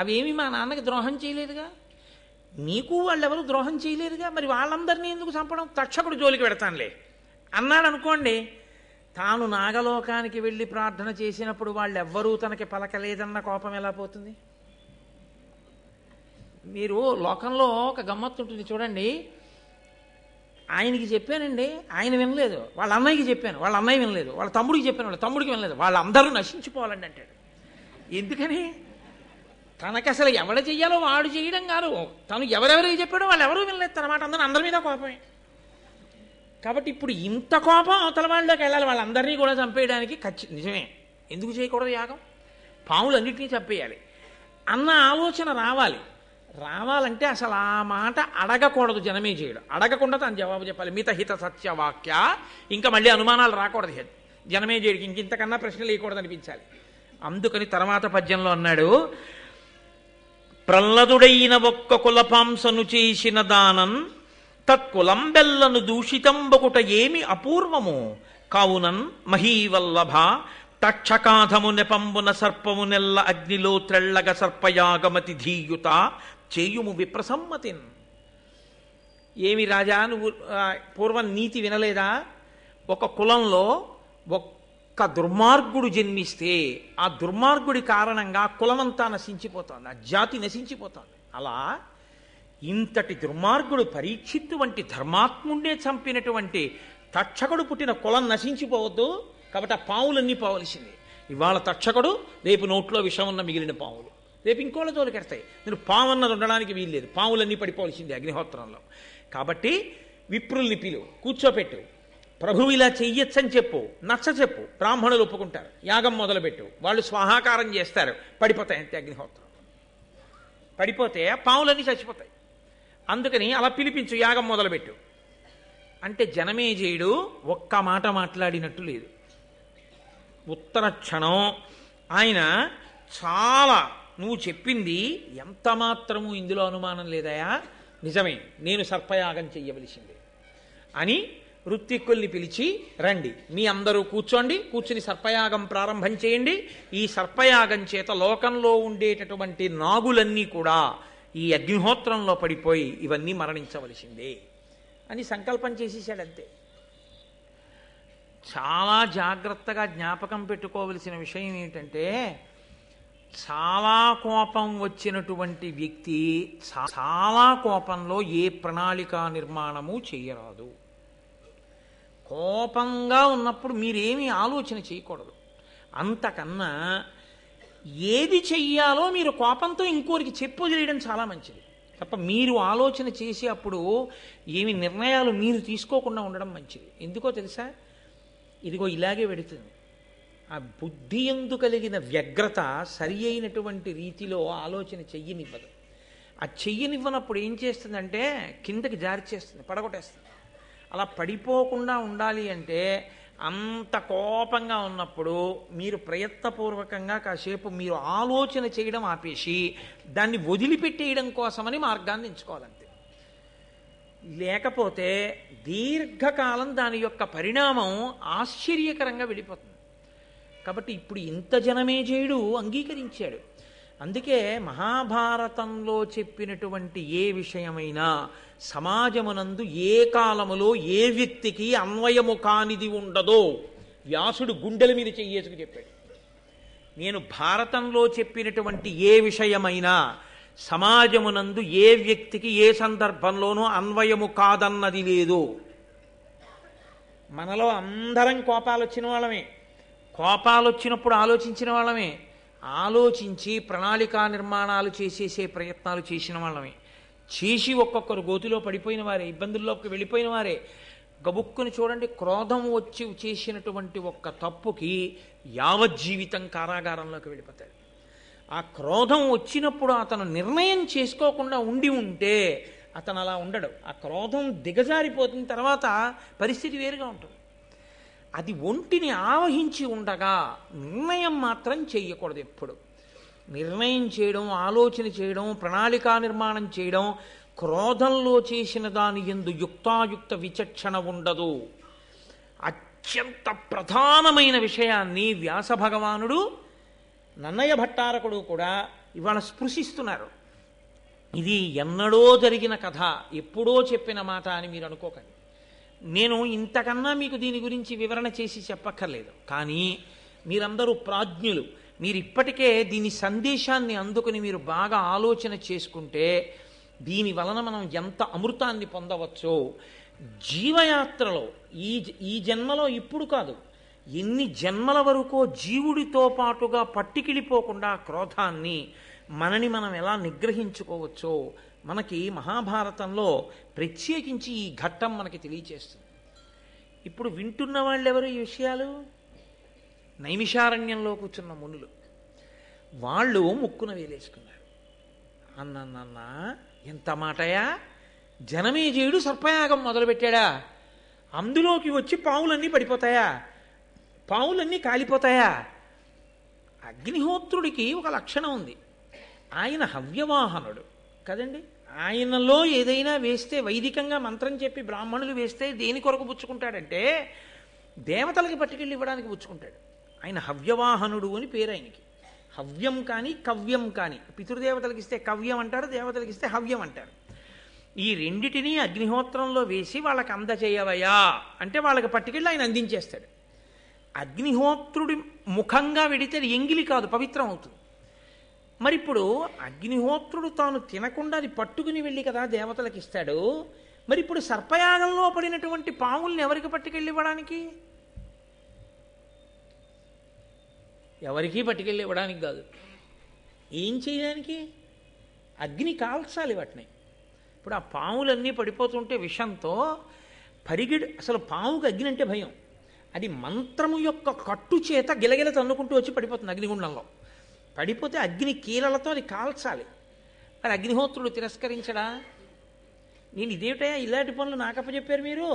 అవేమి మా నాన్నకి ద్రోహం చేయలేదుగా, నీకు వాళ్ళెవరు ద్రోహం చేయలేదుగా, మరి వాళ్ళందరినీ ఎందుకు చంపడం? తక్షకుడు జోలికి పెడతానులే అన్నాడు అనుకోండి, తాను నాగలోకానికి వెళ్ళి ప్రార్థన చేసినప్పుడు వాళ్ళెవ్వరూ తనకి పలకలేదన్న కోపం ఎలా పోతుంది? మీరు లోకంలో ఒక గమ్మత్తు ఉంటుంది చూడండి. ఆయనకి చెప్పానండి, ఆయన వినలేదు. వాళ్ళ అన్నయ్యకి చెప్పాను, వాళ్ళ అన్నయ్య వినలేదు. వాళ్ళ తమ్ముడికి చెప్పాను, వాళ్ళ తమ్ముడికి వినలేదు. వాళ్ళందరూ నశించిపోవాలండి అంటాడు. ఎందుకని? తనకి అసలు ఎవడ చెయ్యాలో వాడు చేయడం కాదు, తను ఎవరెవరికి చెప్పాడో వాళ్ళు ఎవరూ వినలేదు తన మాట. అందరి మీద కోపమే. కాబట్టి ఇప్పుడు ఇంత కోపం అవతల వాళ్ళలోకి వెళ్ళాలి, వాళ్ళందరినీ కూడా చంపేయడానికి. నిజమే, ఎందుకు చేయకూడదు యాగం? పాములన్నింటినీ చంపేయాలి అన్న ఆలోచన రావాలంటే అసలు ఆ మాట అడగకూడదు జనమేజయుడు. అడగకుండా తను జవాబు చెప్పాలి. మితహిత సత్యవాక్య. ఇంకా మళ్ళీ అనుమానాలు రాకూడదు జనమేజయుడికి, ఇంతకన్నా ప్రశ్నలు వేయకూడదు అనిపించాలి. అందుకని తర్వాత పద్యంలో అన్నాడు, ప్రహ్లదుడైన ఒక్క కులపాంసను చేసిన దానం తత్కులంబెల్లను దూషితంబకుట ఏమి అపూర్వము కావునన్ మహీవల్లభ తక్షకాధము నెపంబున సర్పము నెల్ల అగ్నిలో త్రెళ్ళగ సర్పయాగమతి ధీయుత చేయుము విప్రసమ్మతిన్. ఏమి రాజా నువ్వు పూర్వం నీతి వినలేదా? ఒక కులంలో ఒక్క దుర్మార్గుడు జన్మిస్తే ఆ దుర్మార్గుడి కారణంగా కులమంతా నశించిపోతుంది, ఆ జాతి నశించిపోతుంది. అలా ఇంతటి దుర్మార్గుడు పరీక్షిత్తు వంటి ధర్మాత్ముడినే చంపినటువంటి తక్షకుడు పుట్టిన కులం నశించిపోవద్దు. కాబట్టి ఆ పావులన్నీ పోవలసింది. ఇవాళ తక్షకుడు, రేపు నోట్లో విషం ఉన్న మిగిలిన పావులు, రేపు ఇంకోళ్ళ తోలికెడతాయి. నేను పావు అన్నది ఉండడానికి వీల్లేదు, పావులన్నీ పడిపోవలసింది అగ్నిహోత్రంలో. కాబట్టి విప్రుల్ని పిలు, కూర్చోపెట్టు, ప్రభువు ఇలా చెయ్యొచ్చని చెప్పు, నచ్చ చెప్పు, బ్రాహ్మణులు ఒప్పుకుంటారు, యాగం మొదలుపెట్టు, వాళ్ళు స్వాహాకారం చేస్తారు, పడిపోతాయి అంతే. అగ్నిహోత్రం పడిపోతే పావులన్నీ చచ్చిపోతాయి. అందుకని అలా పిలిపించు, యాగం మొదలుపెట్టు అంటే జనమేజయుడు ఒక్క మాట మాట్లాడినట్టు లేదు. ఉత్తర క్షణం ఆయన చాలా, నువ్వు చెప్పింది ఎంత మాత్రము ఇందులో అనుమానం లేదయా, నిజమే, నేను సర్పయాగం చెయ్యవలసిందే అని ఋత్విక్కుల్ని పిలిచి, రండి మీ అందరూ కూర్చోండి, కూర్చుని సర్పయాగం ప్రారంభం చేయండి. ఈ సర్పయాగం చేత లోకంలో ఉండేటటువంటి నాగులన్నీ కూడా ఈ అగ్నిహోత్రంలో పడిపోయి ఇవన్నీ మరణించవలసిందే అని సంకల్పం చేసేసాడంతే. చాలా జాగ్రత్తగా జ్ఞాపకం పెట్టుకోవలసిన విషయం ఏంటంటే, చాలా కోపం వచ్చినటువంటి వ్యక్తి చాలా కోపంలో ఏ ప్రణాళికా నిర్మాణము చేయరాదు. కోపంగా ఉన్నప్పుడు మీరేమీ ఆలోచన చేయకూడదు. అంతకన్నా ఏది చెయ్యాలో మీరు కోపంతో ఇంకోరికి చెప్పు చేయడం చాలా మంచిది తప్ప మీరు ఆలోచన చేసి అప్పుడు ఏమి నిర్ణయాలు మీరు తీసుకోకుండా ఉండడం మంచిది. ఎందుకో తెలుసా? ఇదిగో ఇలాగే పెడుతుంది. ఆ బుద్ధి యందు కలిగిన వ్యగ్రత సరి అయినటువంటి రీతిలో ఆలోచన చెయ్యనివ్వదు. ఆ చెయ్యనివ్వనప్పుడు ఏం చేస్తుందంటే కిందకి జారి చేస్తుంది, పడగొట్టేస్తుంది. అలా పడిపోకుండా ఉండాలి అంటే అంత కోపంగా ఉన్నప్పుడు మీరు ప్రయత్నపూర్వకంగా కాసేపు మీరు ఆలోచన చేయడం ఆపేసి దాన్ని వదిలిపెట్టేయడం కోసమని మార్గాన్ని ఎంచుకోవాలంతే. లేకపోతే దీర్ఘకాలం దాని యొక్క పరిణామం ఆశ్చర్యకరంగా వెళ్ళిపోతుంది. కాబట్టి ఇప్పుడు ఇంత జనమేజయుడు అంగీకరించాడు. అందుకే మహాభారతంలో చెప్పినటువంటి ఏ విషయమైనా సమాజమునందు ఏ కాలములో ఏ వ్యక్తికి అన్వయము కానిది ఉండదో వ్యాసుడు గుండెల మీద చెయ్యేసుకు చెప్పాడు. నేను భారతంలో చెప్పినటువంటి ఏ విషయమైనా సమాజమునందు ఏ వ్యక్తికి ఏ సందర్భంలోనూ అన్వయము కాదన్నది లేదు. మనలో అందరం కోపాలు వచ్చిన వాళ్ళమే, కోపాలు వచ్చినప్పుడు ఆలోచించిన వాళ్ళమే, ఆలోచించి ప్రణాళికా నిర్మాణాలు చేసేసే ప్రయత్నాలు చేసిన వాళ్ళమే, చేసి ఒక్కొక్కరు గోతిలో పడిపోయిన వారే, ఇబ్బందుల్లోకి వెళ్ళిపోయిన వారే. గబుక్కుని చూడండి, క్రోధం వచ్చి చేసినటువంటి ఒక్క తప్పుకి యావజ్జీవితం కారాగారంలోకి వెళ్ళిపోతాడు. ఆ క్రోధం వచ్చినప్పుడు అతను నిర్ణయం చేసుకోకుండా ఉంటే అతను అలా ఉండడు. ఆ క్రోధం దిగజారిపోతున్న తర్వాత పరిస్థితి వేరుగా ఉంటుంది. అది ఒంటిని ఆవహించి ఉండగా నిర్ణయం మాత్రం చేయకూడదు. ఎప్పుడు నిర్ణయం చేయడం, ఆలోచన చేయడం, ప్రణాళికా నిర్మాణం చేయడం, క్రోధంలో చేసిన దాని యందు యుక్తాయుక్త విచక్షణ ఉండదు. అత్యంత ప్రధానమైన విషయాన్ని వ్యాస భగవానుడు, నన్నయ్య భట్టారకుడు కూడా ఇవాళ స్పృశిస్తున్నారు. ఇది ఎన్నడో జరిగిన కథ, ఎప్పుడో చెప్పిన మాట అని మీరు అనుకోకండి. నేను ఇంతకన్నా మీకు దీని గురించి వివరణ చేసి చెప్పక్కర్లేదు. కానీ మీరందరూ ప్రాజ్ఞులు, మీరు ఇప్పటికే దీని సందేశాన్ని అందుకుని మీరు బాగా ఆలోచన చేసుకుంటే దీని వలన మనం ఎంత అమృతాన్ని పొందవచ్చో జీవయాత్రలో ఈ జన్మలో ఇప్పుడు కాదు, ఎన్ని జన్మల వరకో జీవుడితో పాటుగా పట్టికిడిపోకుండా క్రోధాన్ని మనని మనం ఎలా నిగ్రహించుకోవచ్చో మనకి మహాభారతంలో ప్రత్యేకించి ఈ ఘట్టం మనకి తెలియచేస్తుంది. ఇప్పుడు వింటున్న వాళ్ళు ఎవరు ఈ విషయాలు? నైమిషారణ్యంలో కూర్చున్న మునులు. వాళ్ళు ముక్కున వేలేసుకున్నారు. అన్న ఎంత మాటయా, జనమేజయుడు సర్పయాగం మొదలుపెట్టాడా? అందులోకి వచ్చి పావులన్నీ పడిపోతాయా? పావులన్నీ కాలిపోతాయా? అగ్నిహోత్రుడికి ఒక లక్షణం ఉంది, ఆయన హవ్యవాహనుడు. కదండి. ఆయనలో ఏదైనా వేస్తే, వైదికంగా మంత్రం చెప్పి బ్రాహ్మణులు వేస్తే దేని కొరకు పుచ్చుకుంటాడంటే దేవతలకి పట్టుకెళ్ళి ఇవ్వడానికి పుచ్చుకుంటాడు. ఆయన హవ్యవాహనుడు అని పేరు ఆయనకి. హవ్యం కానీ కవ్యం కానీ, పితృదేవతలకి ఇస్తే కవ్యం అంటారు, దేవతలకి ఇస్తే హవ్యం అంటారు. ఈ రెండిటినీ అగ్నిహోత్రంలో వేసి వాళ్ళకి అందచేయవయా అంటే వాళ్ళకి పట్టుకెళ్ళి ఆయన అందించేస్తాడు. అగ్నిహోత్రుడి ముఖంగా వెడితే అది ఎంగిలి కాదు, పవిత్రం అవుతుంది. మరి ఇప్పుడు అగ్నిహోత్రుడు తాను తినకుండా అది పట్టుకుని వెళ్ళి కదా దేవతలకు ఇస్తాడు. మరి ఇప్పుడు సర్పయాగంలో పడినటువంటి పాముల్ని ఎవరికి పట్టుకెళ్ళి ఇవ్వడానికి? ఎవరికీ పట్టుకెళ్ళి ఇవ్వడానికి కాదు. ఏం చేయడానికి? అగ్ని కాల్చాలి వాటిని. ఇప్పుడు ఆ పాములన్నీ పడిపోతుంటే విషంతో అసలు పాముకి అగ్ని అంటే భయం. అది మంత్రము యొక్క కట్టు చేత గిలగిల తన్నుకుంటూ వచ్చి పడిపోతుంది అగ్నిగుండంలో. పడిపోతే అగ్ని కీలలతో అది కాల్చాలి. మరి అగ్నిహోత్రుడు తిరస్కరించడా? నేను ఇదేమిటయా ఇలాంటి పనులు నాకప్ప చెప్పారు మీరు?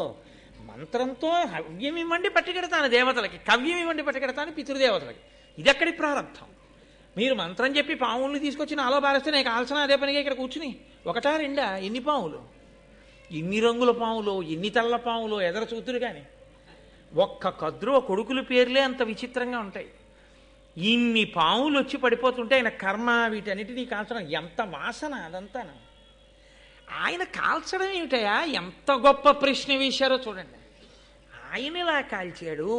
మంత్రంతో హవ్యం ఇవ్వండి పట్టుకెడతాను దేవతలకి, కవ్యం ఇవ్వండి పట్టుకెడతాను పితృదేవతలకి. ఇది ఎక్కడి ప్రారంభం? మీరు మంత్రం చెప్పి పాముల్ని తీసుకొచ్చి నాలో బారేస్తే నేను కాల్సిన అదే పనిగా ఇక్కడ కూర్చుని ఒకటా రెండా? ఎన్ని పాములు, ఎన్ని రంగుల పాములు, ఎన్ని తెల్ల పాములు ఎదర చూతురు. కానీ ఒక్క కద్రో కొడుకుల పేర్లే అంత విచిత్రంగా ఉంటాయి. ఇన్ని పాములు వచ్చి పడిపోతుంటే ఆయన కర్మ వీటన్నిటినీ కాల్చడం. ఎంత వాసన అదంతా. ఆయన కాల్చడం ఏమిటయా? ఎంత గొప్ప ప్రశ్న వేశారో చూడండి. ఆయన ఎలా కాల్చాడు,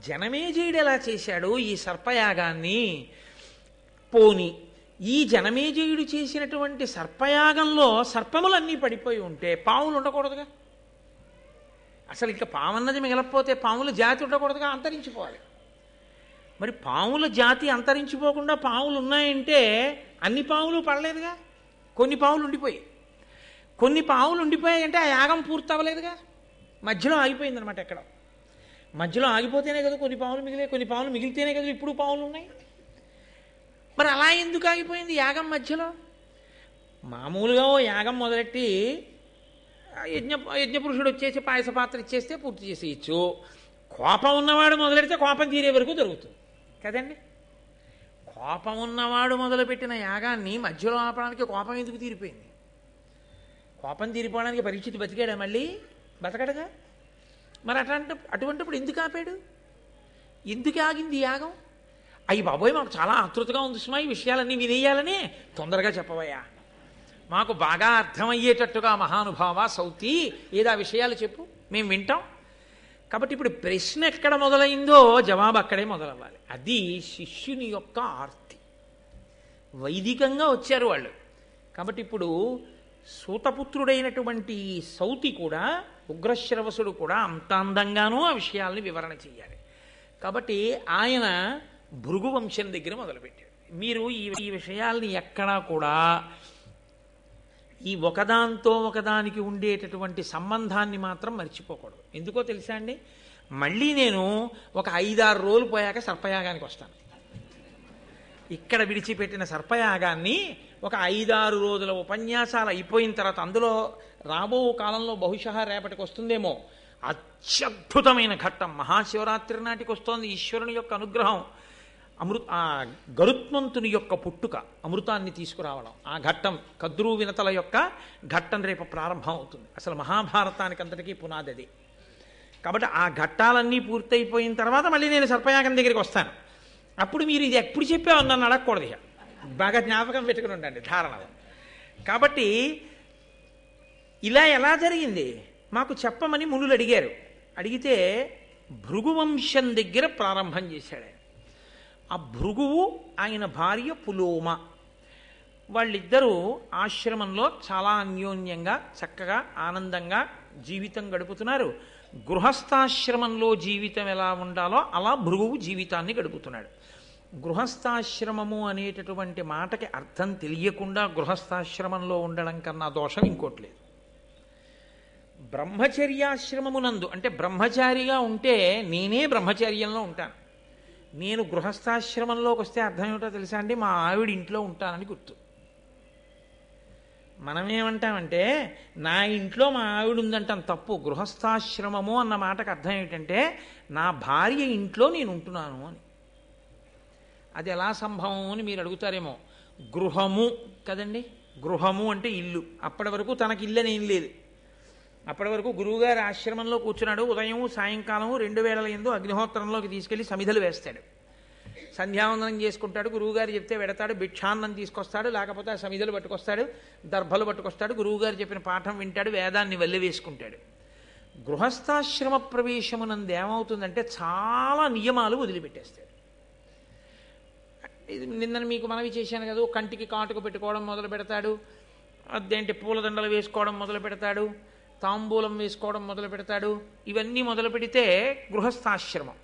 జనమేజయుడు ఎలా చేశాడు ఈ సర్పయాగాన్ని? పోని ఈ జనమేజయుడు చేసినటువంటి సర్పయాగంలో సర్పములన్నీ పడిపోయి ఉంటే పాములు ఉండకూడదుగా? అసలు ఇక పామన్నది మిగలకపోతే పాముల జాతి ఉండకూడదుగా? అంతరించిపోవాలి. మరి పాముల జాతి అంతరించిపోకుండా పాములు ఉన్నాయంటే అన్ని పాములు పడలేదుగా. కొన్ని పాములు ఉండిపోయాయి. కొన్ని పాములు ఉండిపోయాయంటే ఆ యాగం పూర్తి అవ్వలేదుగా. మధ్యలో ఆగిపోయిందనమాట. ఎక్కడ మధ్యలో ఆగిపోతేనే కదా కొన్ని పాములు మిగిలే. కొన్ని పాములు మిగిలితేనే కదా ఇప్పుడు పాములు ఉన్నాయి. మరి అలా ఎందుకు ఆగిపోయింది యాగం మధ్యలో? మామూలుగా ఓ యాగం మొదలెట్టి యజ్ఞపురుషుడు వచ్చేసి పాయస పాత్ర ఇచ్చేస్తే పూర్తి చేసేయచ్చు. కోపం ఉన్నవాడు మొదలెడితే కోపం తీరే వరకు జరుగుతుంది కదండి. కోపం ఉన్నవాడు మొదలుపెట్టిన యాగాన్ని మధ్యలో ఆపడానికి కోపం ఎందుకు తీరిపోయింది? కోపం తీరిపోవడానికి పరీక్షిత్ బతికాడా? మళ్ళీ బతకడగా. మరి అటువంటిప్పుడు ఎందుకు ఆపాడు? ఎందుకు ఆగింది యాగం? అయ్యి బాబోయ్ మాకు చాలా ఆతృతగా ఉంది సుమా ఈ విషయాలన్నీ వినేయాలని. తొందరగా చెప్పవయ్యా, మాకు బాగా అర్థమయ్యేటట్టుగా మహానుభావ సౌతి ఏదా విషయాలు చెప్పు, మేము వింటాం. కాబట్టి ఇప్పుడు ప్రశ్న ఎక్కడ మొదలైందో జవాబు అక్కడే మొదలవ్వాలి. అది శిష్యుని యొక్క ఆర్తి. వైదికంగా వచ్చారు వాళ్ళు. కాబట్టి ఇప్పుడు సూతపుత్రుడైనటువంటి సౌతి కూడా, ఉగ్రశ్రవసుడు కూడా అంత అందంగానూ ఆ విషయాల్ని వివరణ చెయ్యాలి. కాబట్టి ఆయన భృగు వంశం దగ్గర మొదలుపెట్టాడు. మీరు ఈ విషయాల్ని ఎక్కడా కూడా ఈ ఒకదాంతో ఒకదానికి ఉండేటటువంటి సంబంధాన్ని మాత్రం మర్చిపోకూడదు. ఎందుకో తెలుసా అండి? మళ్ళీ నేను ఒక 5-6 రోజులు పోయాక సర్పయాగానికి వస్తాను. ఇక్కడ విడిచిపెట్టిన సర్పయాగాన్ని ఒక 5-6 రోజుల ఉపన్యాసాలు అయిపోయిన తర్వాత, అందులో రాబో కాలంలో బహుశಃ రేపటికి వస్తుందేమో అత్యద్భుతమైన ఘట్టం. మహాశివరాత్రి నాటికి వస్తోంది. ఈశ్వరుని యొక్క అనుగ్రహం, గరుత్మంతుని యొక్క పుట్టుక, అమృతాన్ని తీసుకురావడం, ఆ ఘట్టం, కద్రు వినతల యొక్క ఘట్టం రేపు ప్రారంభం అవుతుంది. అసలు మహాభారతానికి అంతటికీ పునాది అది. కాబట్టి ఆ ఘట్టాలన్నీ పూర్తయిపోయిన తర్వాత మళ్ళీ నేను సర్పయాగం దగ్గరికి వస్తాను. అప్పుడు మీరు ఇది ఎప్పుడు చెప్పావు నన్ను అడగకూడదు. ఇక బాగా జ్ఞాపకం పెట్టుకుని ఉండండి ధారణ. కాబట్టి ఇలా ఎలా జరిగింది మాకు చెప్పమని మునులు అడిగారు. అడిగితే భృగువంశం దగ్గర ప్రారంభం చేశాడు. ఆ భృగువు ఆయన భార్య పులోమ, వాళ్ళిద్దరూ ఆశ్రమంలో చాలా అన్యోన్యంగా చక్కగా ఆనందంగా జీవితం గడుపుతున్నారు. గృహస్థాశ్రమంలో జీవితం ఎలా ఉండాలో అలా భృగువు జీవితాన్ని గడుపుతున్నాడు. గృహస్థాశ్రమము అనేటటువంటి మాటకి అర్థం తెలియకుండా గృహస్థాశ్రమంలో ఉండడం కన్నా దోషం ఇంకోటి లేదు. బ్రహ్మచర్యాశ్రమమునందు అంటే బ్రహ్మచారిగా ఉంటే నేనే బ్రహ్మచర్యంలో ఉంటాను. నేను గృహస్థాశ్రమంలోకి వస్తే అర్థం ఏమిటో తెలుసా అండి? మా ఆవిడ ఇంట్లో ఉంటానని గుర్తు. మనమేమంటామంటే నా ఇంట్లో మా ఆవిడ ఉందంటాం, తప్పు. గృహస్థాశ్రమము అన్న మాటకు అర్థం ఏమిటంటే నా భార్య ఇంట్లో నేను ఉంటున్నాను అని. అది ఎలా సంభవం అని మీరు అడుగుతారేమో. గృహము కదండి, గృహము అంటే ఇల్లు. అప్పటి వరకు తనకి ఇల్లు అనేం లేదు. అప్పటి వరకు గురువుగారి ఆశ్రమంలో కూర్చున్నాడు. ఉదయం సాయంకాలం 2 వేళల యందు అగ్నిహోత్రంలోకి తీసుకెళ్లి సమిధలు వేస్తాడు. సంధ్యావందనం చేసుకుంటాడు. గురువుగారు చెప్తే వెడతాడు. భిక్షాన్నం తీసుకొస్తాడు, లేకపోతే ఆ సమిధలు పట్టుకొస్తాడు, దర్భలు పట్టుకొస్తాడు. గురువుగారు చెప్పిన పాఠం వింటాడు, వేదాన్ని వల్లి వేసుకుంటాడు. గృహస్థాశ్రమ ప్రవేశమునందు ఏమవుతుందంటే చాలా నియమాలు వదిలిపెట్టేస్తాడు. ఇది నిన్న మీకు మనవి చేశాను కదా, కంటికి కాటుక పెట్టుకోవడం మొదలు పెడతాడు, అదేంటి పూలదండలు వేసుకోవడం మొదలు పెడతాడు, తాంబూలం వేసుకోవడం మొదలు పెడతాడు. ఇవన్నీ మొదలు పెడితే గృహస్థాశ్రమం.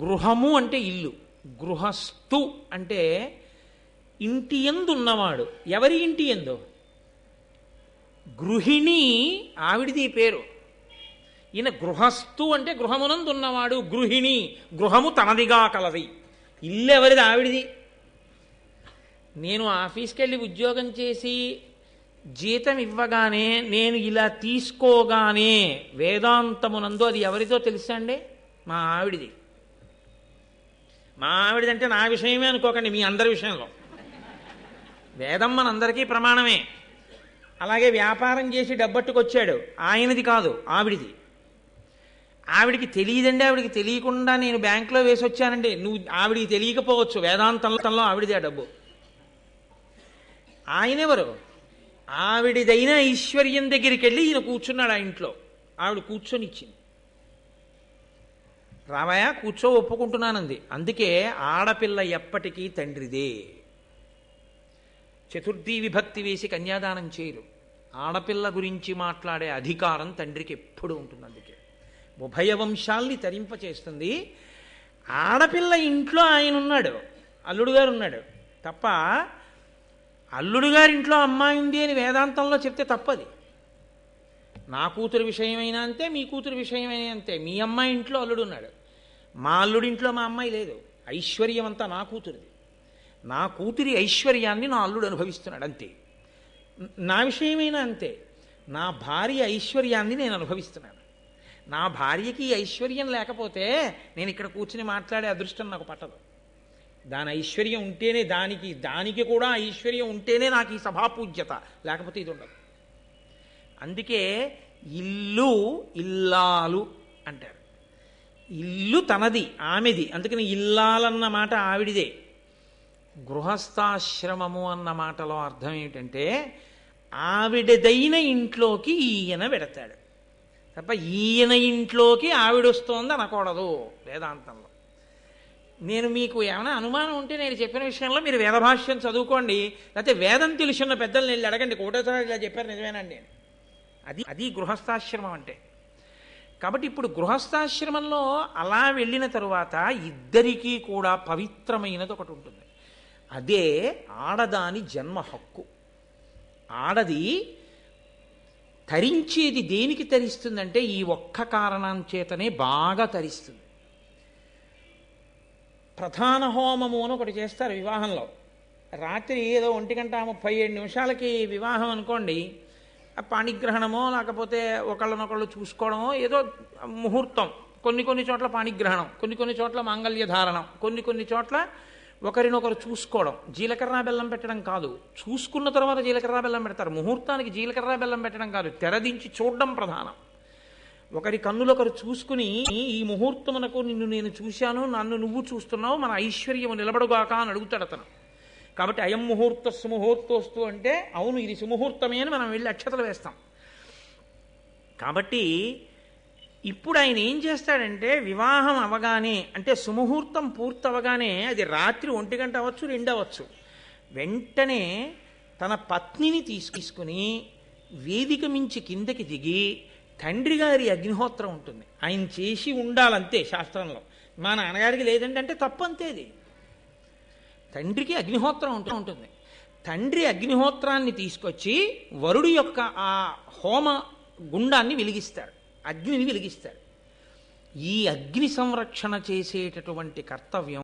గృహము అంటే ఇల్లు, గృహస్థు అంటే ఇంటి యందు ఉన్నవాడు. ఎవరి ఇంటి యందు? గృహిణి ఆవిడిది పేరు. ఈయన గృహస్థు అంటే గృహమునందు ఉన్నవాడు. గృహిణి గృహము తనదిగా కలది. ఇల్లు ఎవరిది? ఆవిడిది. నేను ఆఫీస్కి వెళ్ళి ఉద్యోగం చేసి జీతం ఇవ్వగానే నేను ఇలా తీసుకోగానే వేదాంతమునందు అది ఎవరితో తెలుసా అండి? మా ఆవిడిది. మా ఆవిడిదంటే నా విషయమే అనుకోకండి, మీ అందరి విషయంలో. వేదం మనందరికీ ప్రమాణమే. అలాగే వ్యాపారం చేసి డబ్బట్టుకొచ్చాడు, ఆయనది కాదు, ఆవిడిది. ఆవిడికి తెలియదండి. ఆవిడికి తెలియకుండా నేను బ్యాంకులో వేసి వచ్చానండి. ఆవిడికి తెలియకపోవచ్చు, వేదాంతంలో ఆవిడిది ఆ డబ్బు. ఆయనెవరు? ఆవిడిదైన ఐశ్వర్యం దగ్గరికి వెళ్ళి ఈయన కూర్చున్నాడు ఆ ఇంట్లో. ఆవిడ కూర్చొని ఇచ్చింది. రామయ్య కూర్చో, ఒప్పుకుంటున్నానంది. అందుకే ఆడపిల్ల ఎప్పటికీ తండ్రిదే. చతుర్థీ విభక్తి వేసి కన్యాదానం చేయరు. ఆడపిల్ల గురించి మాట్లాడే అధికారం తండ్రికి ఎప్పుడు ఉంటుంది. అందుకే ఉభయ వంశాల్ని తరింపచేస్తుంది. ఆడపిల్ల ఇంట్లో ఆయన ఉన్నాడు, అల్లుడు గారు ఉన్నాడు తప్ప అల్లుడు గారింట్లో అమ్మాయి ఉంది అని వేదాంతంలో చెప్తే తప్పది. నా కూతురు విషయమైనా అంతే, మీ కూతురు విషయమైనా అంతే. మీ అమ్మాయి ఇంట్లో అల్లుడు ఉన్నాడు, మా అల్లుడింట్లో మా అమ్మాయి లేదు. ఐశ్వర్యం అంతా నా కూతురిది. నా కూతురి ఐశ్వర్యాన్ని నా అల్లుడు అనుభవిస్తున్నాడు అంతే. నా విషయమైనా అంతే. నా భార్య ఐశ్వర్యాన్ని నేను అనుభవిస్తున్నాను. నా భార్యకి ఐశ్వర్యం లేకపోతే నేను ఇక్కడ కూర్చుని మాట్లాడే అదృష్టం నాకు పట్టదు. దాని ఐశ్వర్యం ఉంటేనే, దానికి కూడా ఐశ్వర్యం ఉంటేనే నాకు ఈ సభాపూజ్యత, లేకపోతే ఇది ఉండదు. అందుకే ఇల్లు ఇల్లాలు అంటారు. ఇల్లు తనది, ఆమెది. అందుకని ఇల్లాలన్న మాట ఆవిడిదే. గృహస్థాశ్రమము అన్న మాటలో అర్థం ఏమిటంటే ఆవిడదైన ఇంట్లోకి ఈయన పెడతాడు తప్ప ఈయన ఇంట్లోకి ఆవిడొస్తోంది అనకూడదు వేదాంతంలో. నేను మీకు ఏమైనా అనుమానం ఉంటే నేను చెప్పిన విషయంలో మీరు వేదభాష్యం చదువుకోండి, లేకపోతే వేదం తెలుసున్న పెద్దల్ని వెళ్ళి అడగండి. కోటేశ్వర ఇలా చెప్పారు నిజమేనండి. అది గృహస్థాశ్రమం అంటే. కాబట్టి ఇప్పుడు గృహస్థాశ్రమంలో అలా వెళ్ళిన తరువాత ఇద్దరికీ కూడా పవిత్రమైనది ఒకటి ఉంటుంది. అదే ఆడదాని జన్మ హక్కు. ఆడది తరించేది దేనికి తరిస్తుందంటే ఈ ఒక్క కారణం చేతనే బాగా తరిస్తుంది. ప్రధాన హోమము అని ఒకటి చేస్తారు వివాహంలో. రాత్రి ఏదో 1:37 వివాహం అనుకోండి, పాణిగ్రహణమో లేకపోతే ఒకళ్ళనొకళ్ళు చూసుకోవడమో ఏదో ముహూర్తం. కొన్ని చోట్ల పాణిగ్రహణం, కొన్ని చోట్ల మాంగళ్య ధారణం, కొన్ని చోట్ల ఒకరినొకరు చూసుకోవడం. జీలకర్ర బెల్లం పెట్టడం కాదు, చూసుకున్న తర్వాత జీలకర్ర బెల్లం పెడతారు. ముహూర్తానికి జీలకర్ర బెల్లం పెట్టడం కాదు, తెరదించి చూడడం ప్రధానం. ఒకరి కన్నులొకరు చూసుకుని ఈ ముహూర్తమునకు నిన్ను నేను చూశాను, నన్ను నువ్వు చూస్తున్నావు, మన ఐశ్వర్యము నిలబడుగాక అని అడుగుతాడు అతను. కాబట్టి అయం ముహూర్త సుముహూర్తోస్తు అంటే అవును ఇది సుముహూర్తమే అని మనం వెళ్ళి అక్షతలు వేస్తాం. కాబట్టి ఇప్పుడు ఆయన ఏం చేస్తాడంటే వివాహం అవగానే, అంటే సుముహూర్తం పూర్తవగానే, అది రాత్రి 1 గంట అవ్వచ్చు 2 అవ్వచ్చు, వెంటనే తన పత్నిని తీసుకుని వేదిక మించి కిందకి దిగి తండ్రి గారి అగ్నిహోత్రం ఉంటుంది, ఆయన చేసి ఉండాలంతే శాస్త్రంలో. మా నాన్నగారికి లేదంటే అంటే తప్పంతేది. తండ్రికి అగ్నిహోత్రం ఉంటుంది. తండ్రి అగ్నిహోత్రాన్ని తీసుకొచ్చి వరుడు యొక్క ఆ హోమ గుండాన్ని వెలిగిస్తాడు, అగ్నిని వెలిగిస్తాడు. ఈ అగ్ని సంరక్షణ చేసేటటువంటి కర్తవ్యం